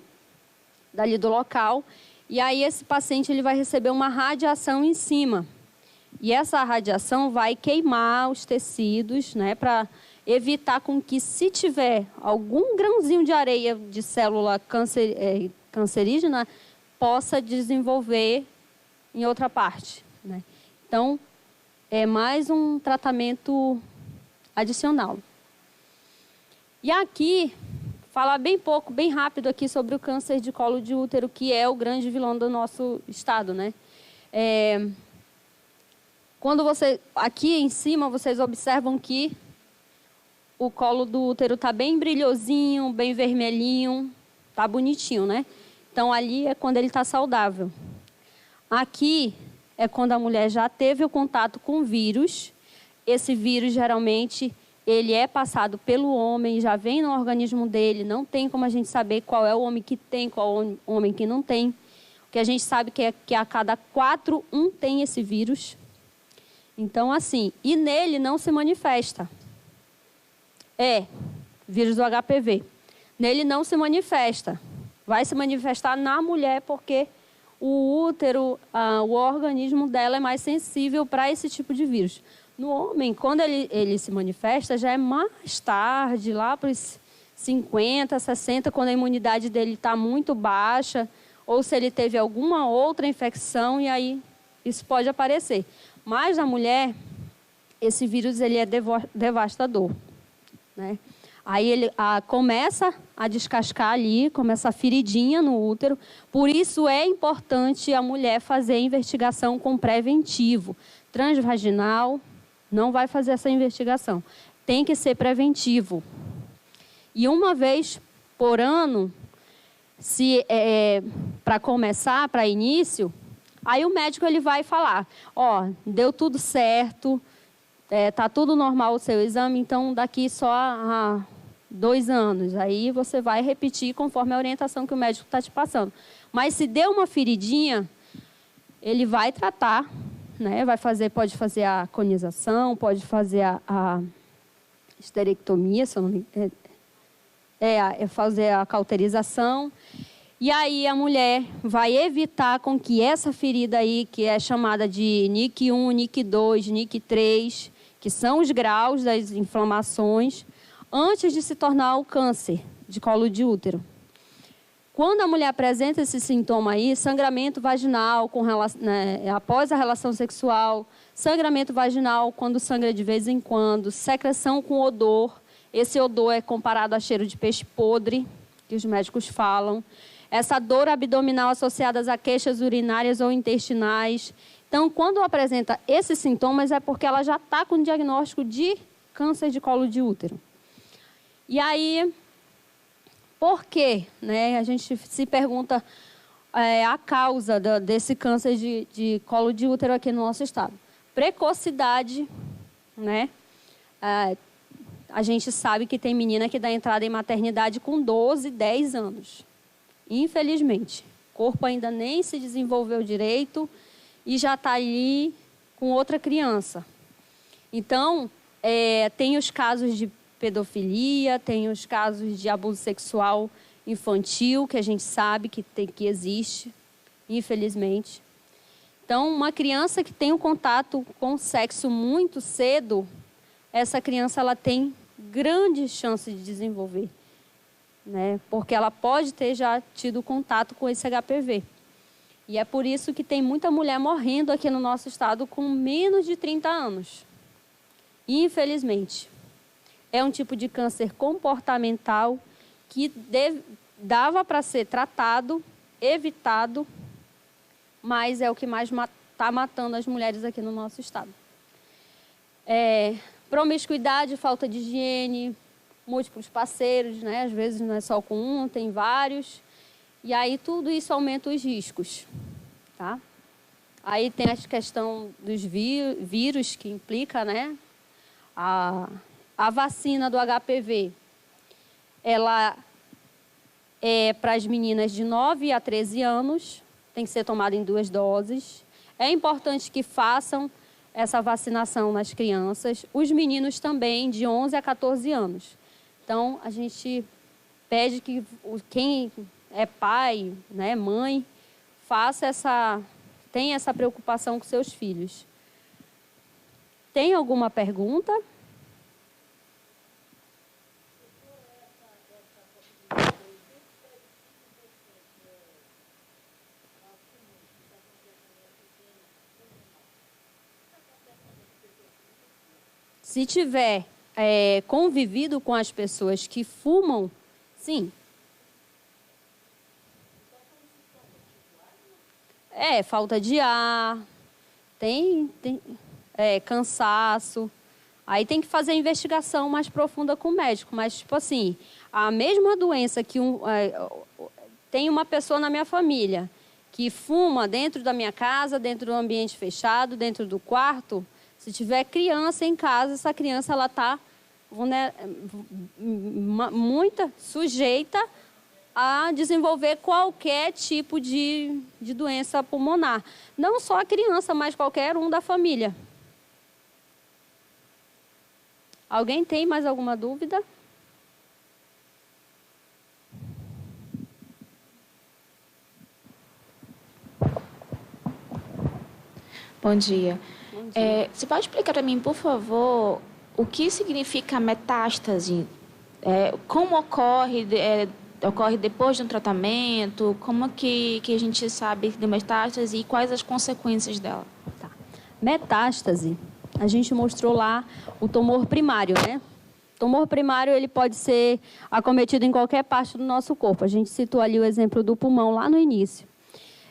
dali do local, e aí esse paciente ele vai receber uma radiação em cima. E essa radiação vai queimar os tecidos, né, para evitar com que, se tiver algum grãozinho de areia de célula cancerígena, possa desenvolver em outra parte, né? Então, é mais um tratamento adicional. E aqui, falar bem pouco, bem rápido aqui sobre o câncer de colo de útero, que é o grande vilão do nosso estado, né? Quando aqui em cima, vocês observam que o colo do útero está bem brilhosinho, bem vermelhinho, tá bonitinho, né? Então, ali é quando ele está saudável. Aqui é quando a mulher já teve o contato com o vírus. Esse vírus, geralmente, ele é passado pelo homem, já vem no organismo dele. Não tem como a gente saber qual é o homem que tem, qual é o homem que não tem. O que a gente sabe é que a cada 4, um tem esse vírus. Então, assim, e nele não se manifesta. Vírus do HPV. Nele não se manifesta. Vai se manifestar na mulher porque o útero, o organismo dela é mais sensível para esse tipo de vírus. No homem, quando ele se manifesta, já é mais tarde, lá para os 50, 60, quando a imunidade dele está muito baixa, ou se ele teve alguma outra infecção, e aí isso pode aparecer. Mas na mulher, esse vírus ele é devastador, né? Aí ele começa a descascar ali, começa a feridinha no útero. Por isso é importante a mulher fazer a investigação com preventivo. Transvaginal não vai fazer essa investigação. Tem que ser preventivo. E uma vez por ano, para começar, para início, aí o médico ele vai falar, deu tudo certo, tá tudo normal o seu exame, então daqui só a 2 anos. Aí você vai repetir conforme a orientação que o médico está te passando. Mas se deu uma feridinha, ele vai tratar, né? Pode fazer a conização, pode fazer a esterectomia, se eu não me engano. Fazer a cauterização. E aí a mulher vai evitar com que essa ferida aí, que é chamada de NIC 1, NIC 2, NIC 3, que são os graus das inflamações, antes de se tornar o câncer de colo de útero. Quando a mulher apresenta esse sintoma aí, sangramento vaginal após a relação sexual, sangramento vaginal quando sangra de vez em quando, secreção com odor, esse odor é comparado a cheiro de peixe podre, que os médicos falam, essa dor abdominal associada a queixas urinárias ou intestinais. Então, quando apresenta esses sintomas, é porque ela já está com diagnóstico de câncer de colo de útero. E aí, por quê? Né? A gente se pergunta a causa desse câncer de colo de útero aqui no nosso estado. Precocidade, né? A gente sabe que tem menina que dá entrada em maternidade com 12, 10 anos. Infelizmente, o corpo ainda nem se desenvolveu direito e já está ali com outra criança. Então, tem os casos de pedofilia, tem os casos de abuso sexual infantil, que a gente sabe que existe, infelizmente. Então, uma criança que tem um contato com o sexo muito cedo, essa criança ela tem grande chance de desenvolver, né? Porque ela pode ter já tido contato com esse HPV. E é por isso que tem muita mulher morrendo aqui no nosso estado com menos de 30 anos. Infelizmente. É um tipo de câncer comportamental que dava para ser tratado, evitado, mas é o que mais está matando as mulheres aqui no nosso estado. Promiscuidade, falta de higiene, múltiplos parceiros, né? Às vezes não é só com um, tem vários. E aí tudo isso aumenta os riscos, tá? Aí tem a questão dos vírus que implica, né? A vacina do HPV, ela é para as meninas de 9 a 13 anos, tem que ser tomada em 2 doses. É importante que façam essa vacinação nas crianças. Os meninos também, de 11 a 14 anos. Então, a gente pede que quem é pai, né, mãe, tenha essa preocupação com seus filhos. Tem alguma pergunta? Se tiver convivido com as pessoas que fumam, sim. Falta de ar, tem cansaço. Aí tem que fazer a investigação mais profunda com o médico. Mas, tipo assim, a mesma doença que tem uma pessoa na minha família que fuma dentro da minha casa, dentro do ambiente fechado, dentro do quarto. Se tiver criança em casa, essa criança ela está muito sujeita a desenvolver qualquer tipo de doença pulmonar. Não só a criança, mas qualquer um da família. Alguém tem mais alguma dúvida? Bom dia. Você pode explicar para mim, por favor, o que significa metástase? Como ocorre? Ocorre depois de um tratamento? Como que a gente sabe de metástase e quais as consequências dela? Tá. Metástase, a gente mostrou lá o tumor primário, né? O tumor primário ele pode ser acometido em qualquer parte do nosso corpo. A gente citou ali o exemplo do pulmão lá no início.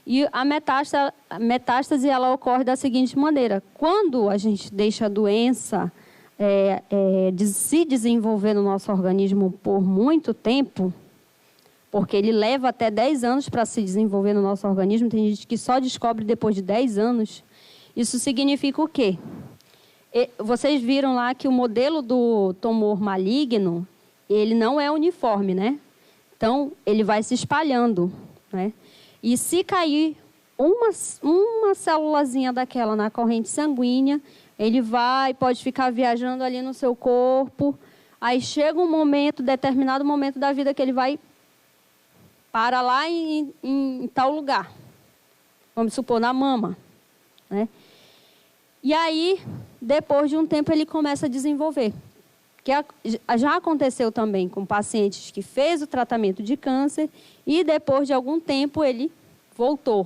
E a metástase ela ocorre da seguinte maneira. Quando a gente deixa a doença se desenvolver no nosso organismo por muito tempo, porque ele leva até 10 anos para se desenvolver no nosso organismo, tem gente que só descobre depois de 10 anos, isso significa o quê? Vocês viram lá que o modelo do tumor maligno, ele não é uniforme, né? Então, ele vai se espalhando, né? E se cair uma célulazinha daquela na corrente sanguínea, ele pode ficar viajando ali no seu corpo. Aí chega um momento, determinado momento da vida que ele vai para lá em tal lugar. Vamos supor, na mama, né? E aí, depois de um tempo, ele começa a desenvolver. Que já aconteceu também com pacientes que fez o tratamento de câncer e depois de algum tempo ele voltou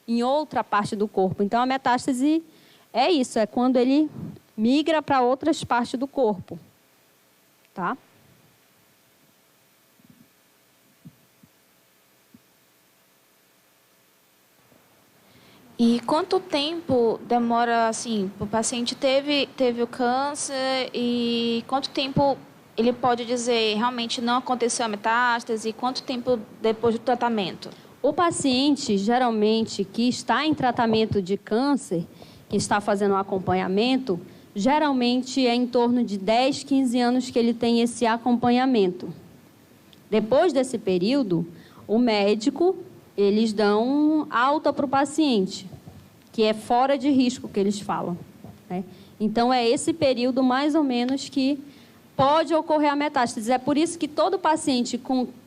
em outra parte do corpo. Então, a metástase é isso, é quando ele migra para outras partes do corpo. Tá? E quanto tempo demora, assim, o paciente teve o câncer e quanto tempo ele pode dizer realmente não aconteceu a metástase e quanto tempo depois do tratamento? O paciente, geralmente, que está em tratamento de câncer, que está fazendo um acompanhamento, geralmente é em torno de 10, 15 anos que ele tem esse acompanhamento. Depois desse período, o médico, eles dão alta para o paciente, que é fora de risco, que eles falam, né? Então, é esse período, mais ou menos, que pode ocorrer a metástase. É por isso que todo paciente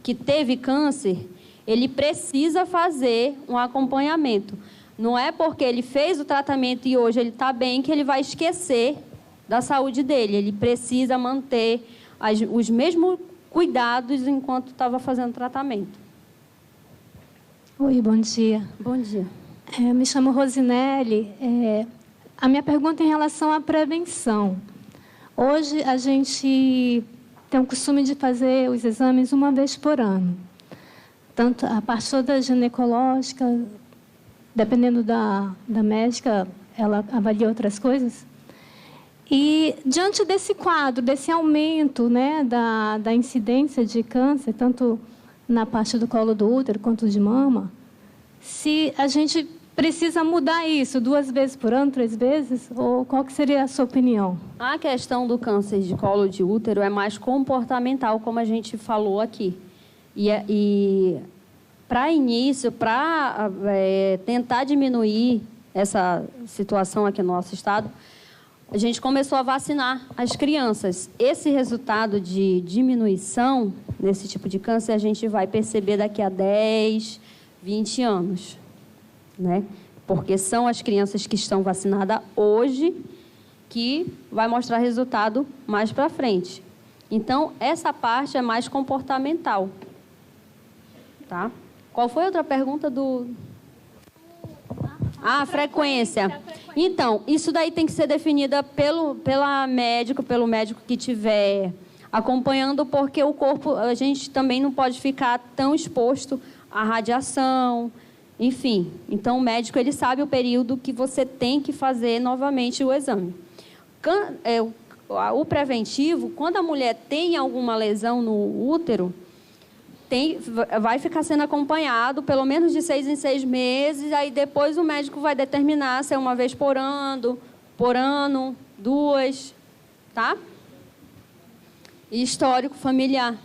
que teve câncer, ele precisa fazer um acompanhamento. Não é porque ele fez o tratamento e hoje ele está bem que ele vai esquecer da saúde dele. Ele precisa manter os mesmos cuidados enquanto estava fazendo o tratamento. Oi, bom dia. Bom dia. Me chamo Rosinelli. A minha pergunta é em relação à prevenção. Hoje, a gente tem o costume de fazer os exames uma vez por ano. Tanto a parte toda ginecológica, dependendo da médica, ela avalia outras coisas. E, diante desse quadro, desse aumento, né, da incidência de câncer, tanto na parte do colo do útero quanto de mama, se a gente precisa mudar isso 2 vezes por ano, 3 vezes, ou qual que seria a sua opinião? A questão do câncer de colo de útero é mais comportamental, como a gente falou aqui. E para início, para tentar diminuir essa situação aqui no nosso estado, a gente começou a vacinar as crianças. Esse resultado de diminuição nesse tipo de câncer a gente vai perceber daqui a 10, 20 anos, né? Porque são as crianças que estão vacinadas hoje que vai mostrar resultado mais para frente. Então, essa parte é mais comportamental. Tá? Qual foi a outra pergunta do... Ah, a frequência. Então, isso daí tem que ser definida pelo médico que estiver acompanhando, porque o corpo, a gente também não pode ficar tão exposto à radiação, enfim. Então, o médico, ele sabe o período que você tem que fazer novamente o exame. O preventivo, quando a mulher tem alguma lesão no útero, vai ficar sendo acompanhado pelo menos de 6 em 6 meses, aí depois o médico vai determinar se é uma vez por ano, 2, tá? E histórico familiar.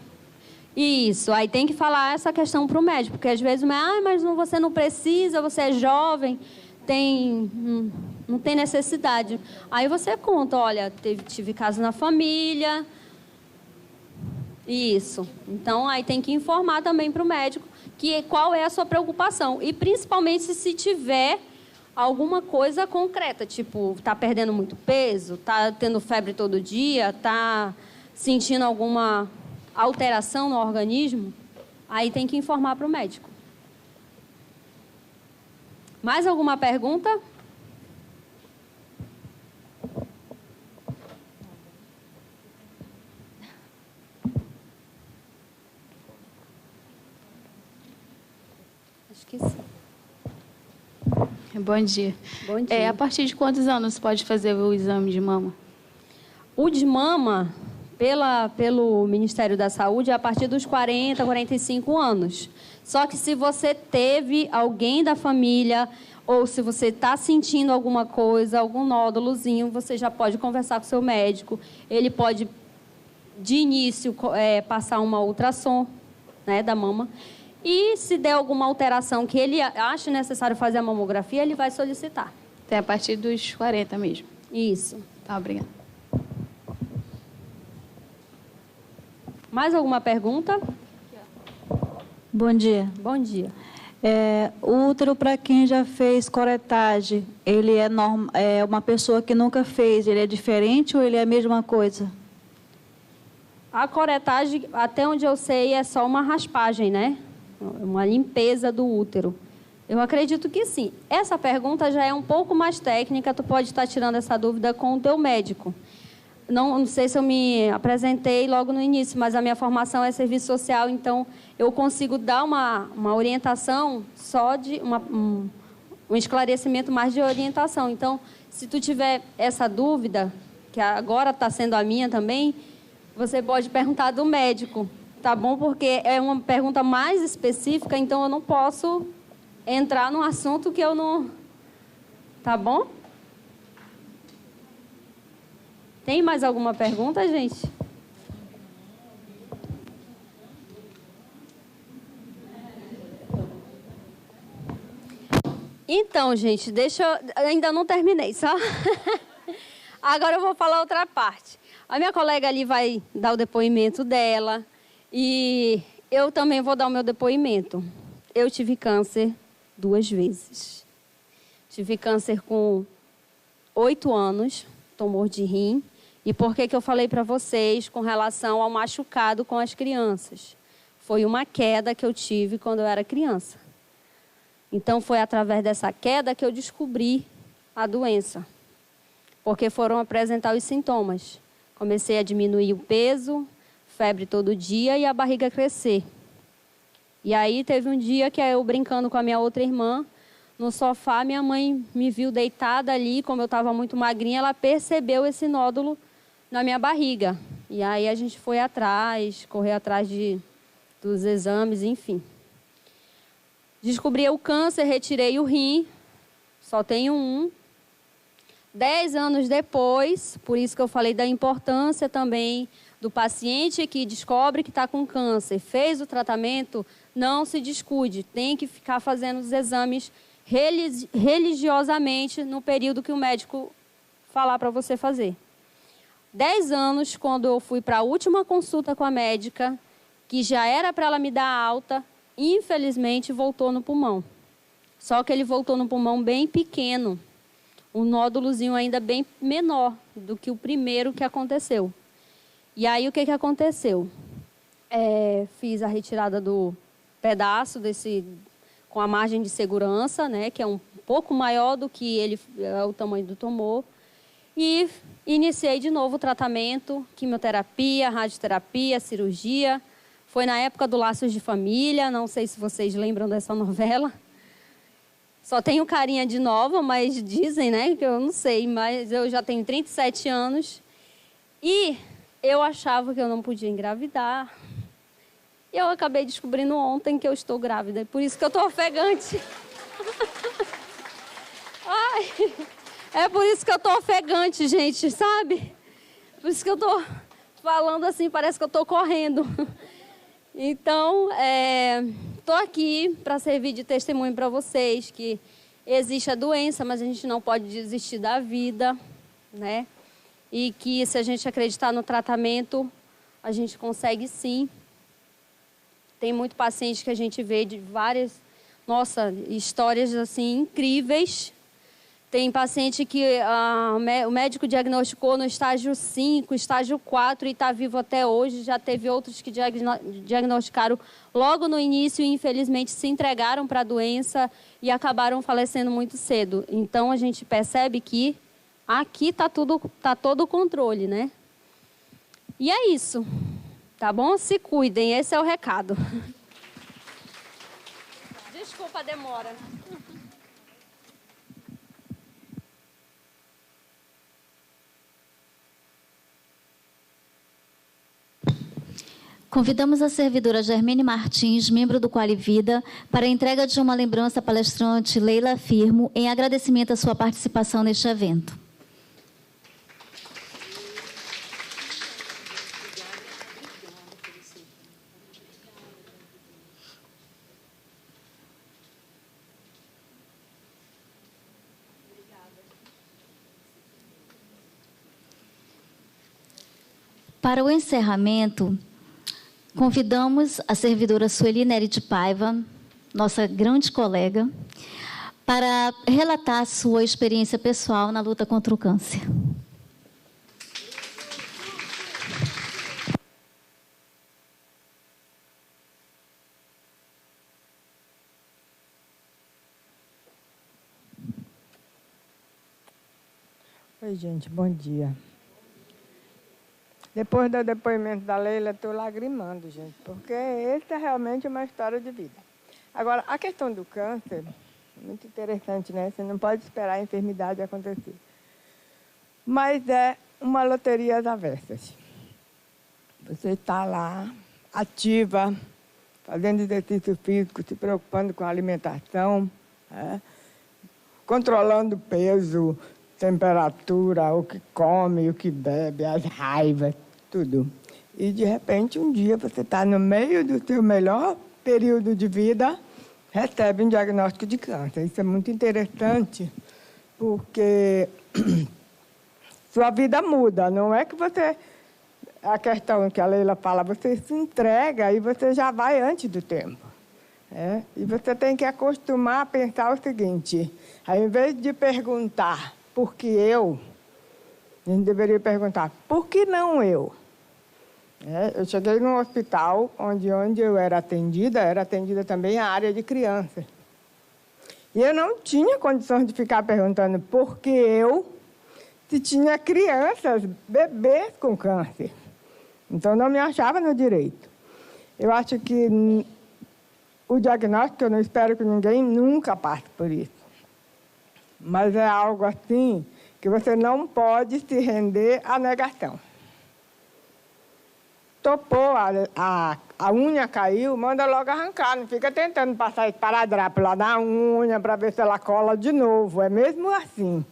Isso, aí tem que falar essa questão para o médico, porque às vezes, mas você não precisa, você é jovem, não tem necessidade. Aí você conta, olha, tive caso na família. Isso. Então, aí tem que informar também para o médico qual é a sua preocupação. E, principalmente, se tiver alguma coisa concreta, tipo, está perdendo muito peso, está tendo febre todo dia, está sentindo alguma alteração no organismo, aí tem que informar para o médico. Mais alguma pergunta? Acho que sim. Bom dia. Bom dia. A partir de quantos anos pode fazer o exame de mama? O de mama, pelo Ministério da Saúde, é a partir dos 40, 45 anos. Só que se você teve alguém da família ou se você está sentindo alguma coisa, algum nódulozinho, você já pode conversar com o seu médico. Ele pode, de início, passar uma ultrassom, né, da mama. E se der alguma alteração que ele acha necessário fazer a mamografia, ele vai solicitar. Até a partir dos 40 mesmo? Isso. Tá, obrigada. Mais alguma pergunta? Bom dia. Bom dia. O útero, para quem já fez curetagem, ele é uma pessoa que nunca fez, ele é diferente ou ele é a mesma coisa? A curetagem, até onde eu sei, é só uma raspagem, né? Uma limpeza do útero. Eu acredito que sim. Essa pergunta já é um pouco mais técnica, tu pode estar tirando essa dúvida com o teu médico. Não sei se eu me apresentei logo no início, mas a minha formação é serviço social, então eu consigo dar uma orientação só de um esclarecimento mais de orientação. Então, se tu tiver essa dúvida, que agora está sendo a minha também, você pode perguntar do médico, tá bom? Porque é uma pergunta mais específica, então eu não posso entrar num assunto que eu não... Tá bom? Tem mais alguma pergunta, gente? Então, gente, ainda não terminei, só? Agora eu vou falar outra parte. A minha colega ali vai dar o depoimento dela e eu também vou dar o meu depoimento. Eu tive câncer 2 vezes. Tive câncer com 8 anos, tumor de rim. E por que eu falei para vocês com relação ao machucado com as crianças? Foi uma queda que eu tive quando eu era criança. Então, foi através dessa queda que eu descobri a doença. Porque foram apresentar os sintomas. Comecei a diminuir o peso, febre todo dia e a barriga crescer. E aí, teve um dia que eu brincando com a minha outra irmã, no sofá, minha mãe me viu deitada ali, como eu estava muito magrinha, ela percebeu esse nódulo na minha barriga. E aí a gente foi atrás, correr atrás dos exames, enfim. Descobri o câncer, retirei o rim, só tenho um. 10 anos depois, por isso que eu falei da importância também do paciente que descobre que está com câncer, fez o tratamento, não se descuide, tem que ficar fazendo os exames religiosamente no período que o médico falar para você fazer. 10 anos, quando eu fui para a última consulta com a médica, que já era para ela me dar alta, infelizmente voltou no pulmão. Só que ele voltou no pulmão bem pequeno, um nódulozinho ainda bem menor do que o primeiro que aconteceu. E aí o que aconteceu? Fiz a retirada do pedaço com a margem de segurança, né, que é um pouco maior do que o tamanho do tumor. E iniciei de novo o tratamento, quimioterapia, radioterapia, cirurgia. Foi na época do Laços de Família, não sei se vocês lembram dessa novela. Só tenho carinha de nova, mas dizem, né, que eu não sei, mas eu já tenho 37 anos. E eu achava que eu não podia engravidar. E eu acabei descobrindo ontem que eu estou grávida, por isso que eu estou ofegante. Ai... É por isso que eu estou ofegante, gente, sabe? Por isso que eu estou falando assim, parece que eu estou correndo. Então, estou aqui para servir de testemunho para vocês que existe a doença, mas a gente não pode desistir da vida, né? E que se a gente acreditar no tratamento, a gente consegue sim. Tem muito paciente que a gente vê de várias, histórias assim incríveis. Tem paciente que o médico diagnosticou no estágio 5, estágio 4 e está vivo até hoje. Já teve outros que diagnosticaram logo no início e, infelizmente, se entregaram para a doença e acabaram falecendo muito cedo. Então, a gente percebe que aqui está todo o controle, né? E é isso, tá bom? Se cuidem, esse é o recado. Desculpa a demora. Convidamos a servidora Germene Martins, membro do Qualivida, para a entrega de uma lembrança à palestrante Leila Firmo, em agradecimento à sua participação neste evento. Para o encerramento, convidamos a servidora Sueli Nery de Paiva, nossa grande colega, para relatar sua experiência pessoal na luta contra o câncer. Oi, gente, bom dia. Depois do depoimento da Leila, estou lagrimando, gente, porque essa é realmente uma história de vida. Agora, a questão do câncer, muito interessante, né? Você não pode esperar a enfermidade acontecer. Mas é uma loteria às avessas. Você está lá, ativa, fazendo exercício físico, se preocupando com a alimentação, controlando o peso, temperatura, o que come, o que bebe, as raivas, tudo. E, de repente, um dia você está no meio do seu melhor período de vida, recebe um diagnóstico de câncer. Isso é muito interessante, porque sua vida muda. Não é que você... A questão que a Leila fala, você se entrega e você já vai antes do tempo. E você tem que acostumar a pensar o seguinte, ao invés de perguntar por que eu, a gente deveria perguntar, por que não eu? Eu cheguei num hospital onde eu era atendida também a área de criança. E eu não tinha condições de ficar perguntando por que eu, se tinha crianças, bebês com câncer. Então, não me achava no direito. Eu acho que o diagnóstico, eu não espero que ninguém nunca passe por isso. Mas é algo assim que você não pode se render à negação. Topou, a unha caiu, manda logo arrancar. Não fica tentando passar esparadrapo lá na unha para ver se ela cola de novo. É mesmo assim.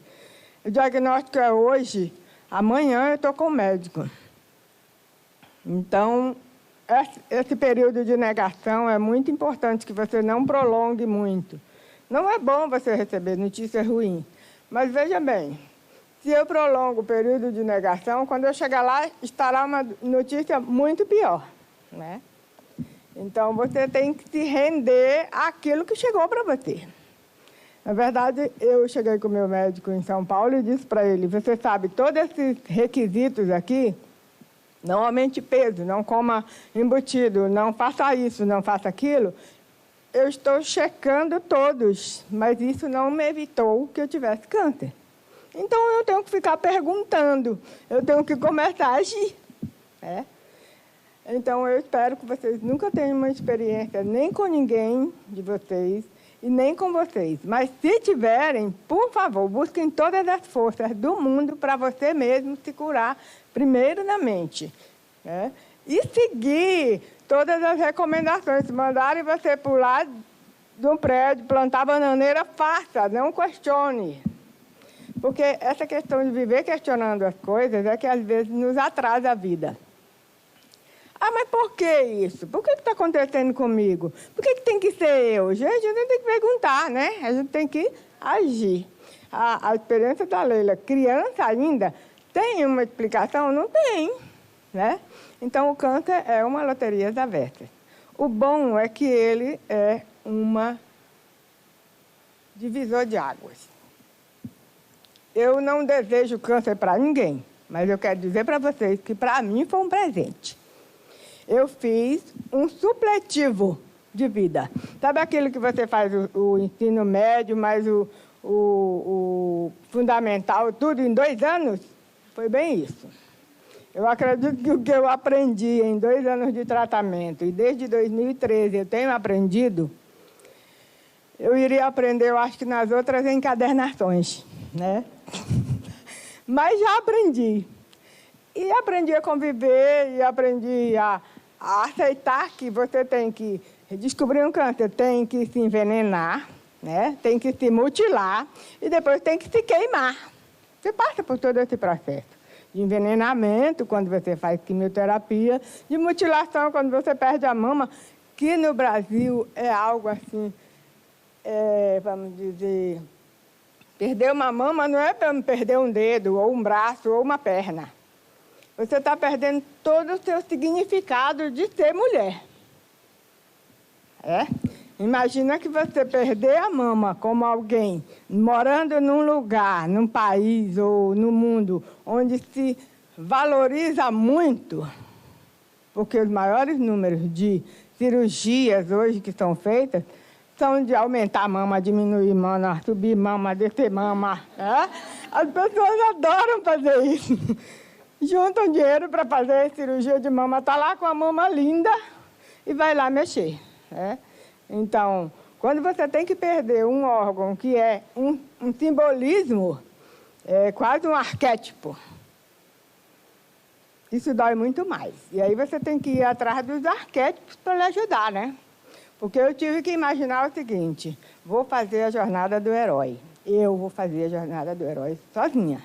O diagnóstico é hoje, amanhã eu estou com o médico. Então, esse período de negação é muito importante que você não prolongue muito. Não é bom você receber notícia ruim, mas veja bem, Se eu prolongo o período de negação, quando eu chegar lá, estará uma notícia muito pior, né? Então, você tem que se render àquilo que chegou para você. Na verdade, eu cheguei com o meu médico em São Paulo e disse para ele, você sabe, todos esses requisitos aqui, não aumente peso, não coma embutido, não faça isso, não faça aquilo, eu estou checando todos, mas isso não me evitou que eu tivesse câncer. Então, eu tenho que ficar perguntando, eu tenho que começar a agir, né? Então, eu espero que vocês nunca tenham uma experiência nem com ninguém de vocês e nem com vocês. Mas, se tiverem, por favor, busquem todas as forças do mundo para você mesmo se curar, primeiro na mente, né? E seguir todas as recomendações. Se mandarem você pular de um prédio, plantar bananeira, faça, não questione. Porque essa questão de viver questionando as coisas é que, às vezes, nos atrasa a vida. Ah, mas por que isso? Por que está acontecendo comigo? Por que tem que ser eu? Gente, a gente tem que perguntar, né? A gente tem que agir. A experiência da Leila, criança ainda, tem uma explicação? Não tem, né? Então, o câncer é uma loteria das vestes. O bom é que ele é uma divisor de águas. Eu não desejo câncer para ninguém, mas eu quero dizer para vocês que, para mim, foi um presente. Eu fiz um supletivo de vida. Sabe aquilo que você faz o ensino médio, mais o fundamental, tudo em 2 anos? Foi bem isso. Eu acredito que o que eu aprendi em 2 anos de tratamento, e desde 2013 eu tenho aprendido, eu iria aprender, eu acho que nas outras encadernações, né? Mas já aprendi. E aprendi a conviver, e aprendi a aceitar que você tem que descobrir um câncer, tem que se envenenar, né? Tem que se mutilar e depois tem que se queimar. Você passa por todo esse processo de envenenamento, quando você faz quimioterapia, de mutilação, quando você perde a mama, que no Brasil é algo assim, vamos dizer, perder uma mama não é para perder um dedo, ou um braço, ou uma perna. Você está perdendo todo o seu significado de ser mulher. Imagina que você perder a mama como alguém morando num lugar, num país ou no mundo onde se valoriza muito, porque os maiores números de cirurgias hoje que são feitas são de aumentar a mama, diminuir mama, subir mama, descer mama. As pessoas adoram fazer isso. Juntam dinheiro para fazer cirurgia de mama, está lá com a mama linda e vai lá mexer. Então, quando você tem que perder um órgão que é um simbolismo, é quase um arquétipo, isso dói muito mais. E aí você tem que ir atrás dos arquétipos para lhe ajudar, né? Porque eu tive que imaginar o seguinte, vou fazer a jornada do herói. Eu vou fazer a jornada do herói sozinha.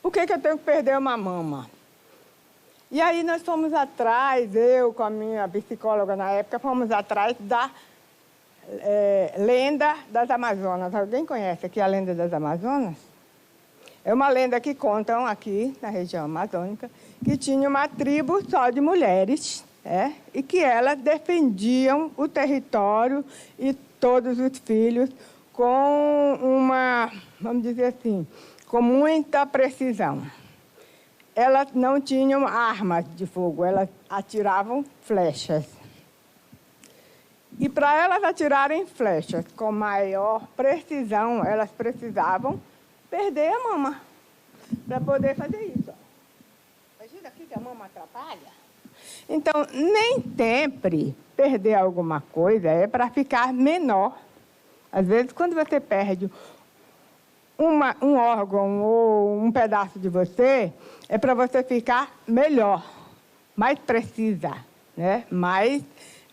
Por que eu tenho que perder uma mama? E aí nós fomos atrás, eu com a minha psicóloga na época, fomos atrás da lenda das Amazonas. Alguém conhece aqui a lenda das Amazonas? É uma lenda que contam aqui na região amazônica, que tinha uma tribo só de mulheres, e que elas defendiam o território e todos os filhos com uma, vamos dizer assim, com muita precisão. Elas não tinham armas de fogo, elas atiravam flechas. E para elas atirarem flechas com maior precisão, elas precisavam perder a mama para poder fazer isso. Imagina aqui que a mama atrapalha. Então, nem sempre perder alguma coisa é para ficar menor. Às vezes, quando você perde um órgão ou um pedaço de você, é para você ficar melhor, mais precisa, né? Mais,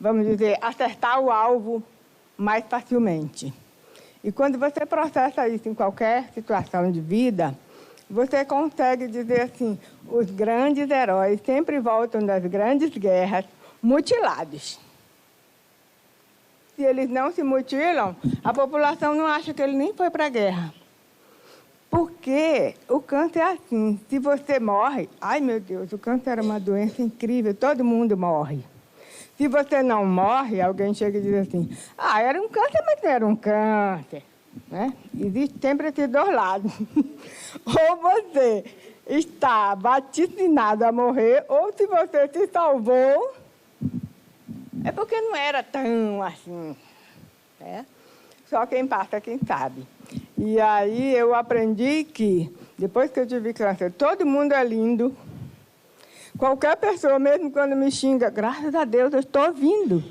vamos dizer, acertar o alvo mais facilmente. E quando você processa isso em qualquer situação de vida, você consegue dizer assim, os grandes heróis sempre voltam das grandes guerras mutilados. Se eles não se mutilam, a população não acha que ele nem foi para a guerra. Porque o câncer é assim, se você morre, ai meu Deus, o câncer é uma doença incrível, todo mundo morre. Se você não morre, alguém chega e diz assim, era um câncer, mas não era um câncer. Né? Existe sempre esses dois lados. Ou você está vaticinado a morrer, ou se você se salvou, é porque não era tão assim. Né? Só quem passa, quem sabe. E aí eu aprendi que, depois que eu tive câncer, todo mundo é lindo. Qualquer pessoa, mesmo quando me xinga, graças a Deus, eu estou ouvindo.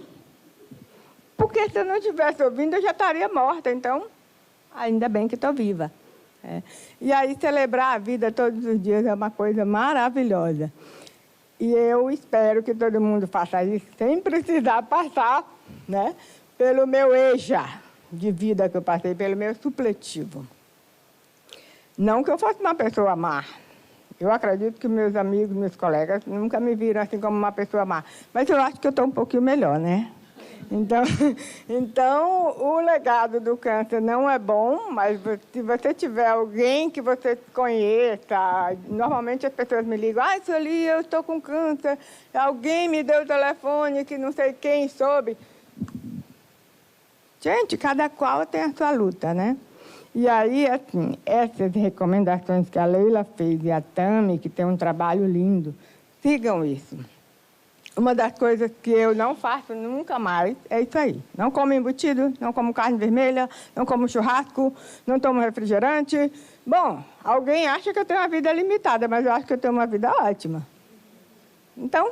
Porque se eu não estivesse ouvindo, eu já estaria morta. Então, ainda bem que estou viva. E aí, celebrar a vida todos os dias é uma coisa maravilhosa. E eu espero que todo mundo faça isso sem precisar passar, né, pelo meu EJA de vida que eu passei, pelo meu supletivo. Não que eu fosse uma pessoa má. Eu acredito que meus amigos, meus colegas nunca me viram assim como uma pessoa má. Mas eu acho que eu estou um pouquinho melhor, né? Então, o legado do câncer não é bom, mas se você tiver alguém que você conheça, normalmente as pessoas me ligam, Sueli, eu estou com câncer, alguém me deu o telefone que não sei quem soube. Gente, cada qual tem a sua luta, né? E aí, assim, essas recomendações que a Leila fez e a Tami, que tem um trabalho lindo, sigam isso. Uma das coisas que eu não faço nunca mais é isso aí. Não como embutido, não como carne vermelha, não como churrasco, não tomo refrigerante. Bom, alguém acha que eu tenho uma vida limitada, mas eu acho que eu tenho uma vida ótima. Então,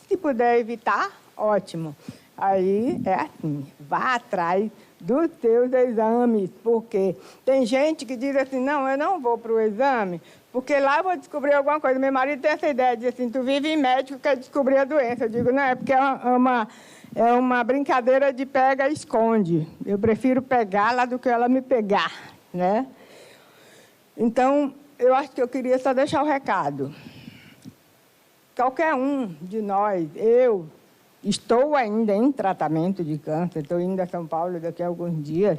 se puder evitar, ótimo. Aí é assim, vá atrás dos seus exames, porque tem gente que diz assim, não, eu não vou para o exame, porque lá eu vou descobrir alguma coisa. Meu marido tem essa ideia, diz assim, tu vive em médico, quer descobrir a doença. Eu digo, não, é porque é uma brincadeira de pega e esconde. Eu prefiro pegá-la do que ela me pegar, né? Então, eu acho que eu queria só deixar o recado. Qualquer um de nós, eu estou ainda em tratamento de câncer, estou indo a São Paulo daqui a alguns dias,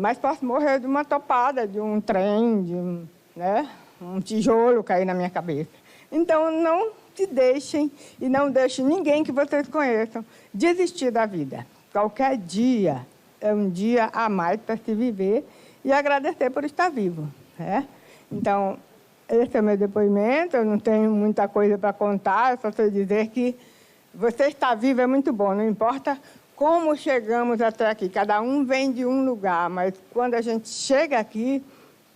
mas posso morrer de uma topada, de um trem, de um tijolo cair na minha cabeça. Então, não se deixem e não deixem ninguém que vocês conheçam desistir da vida. Qualquer dia é um dia a mais para se viver e agradecer por estar vivo. Então, esse é o meu depoimento, eu não tenho muita coisa para contar, eu só sei dizer que você estar vivo é muito bom, não importa como chegamos até aqui. Cada um vem de um lugar, mas quando a gente chega aqui,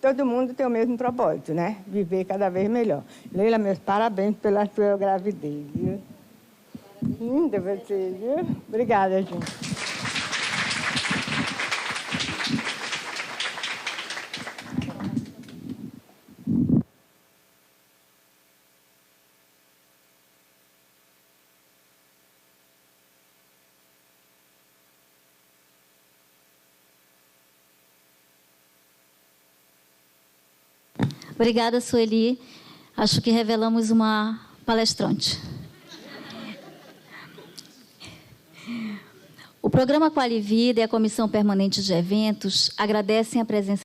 todo mundo tem o mesmo propósito, né? Viver cada vez melhor. Leila, meus parabéns pela sua gravidez, viu? Linda você, viu? Obrigada, gente. Obrigada, Sueli. Acho que revelamos uma palestrante. O programa Qualivida e a Comissão Permanente de Eventos agradecem a presença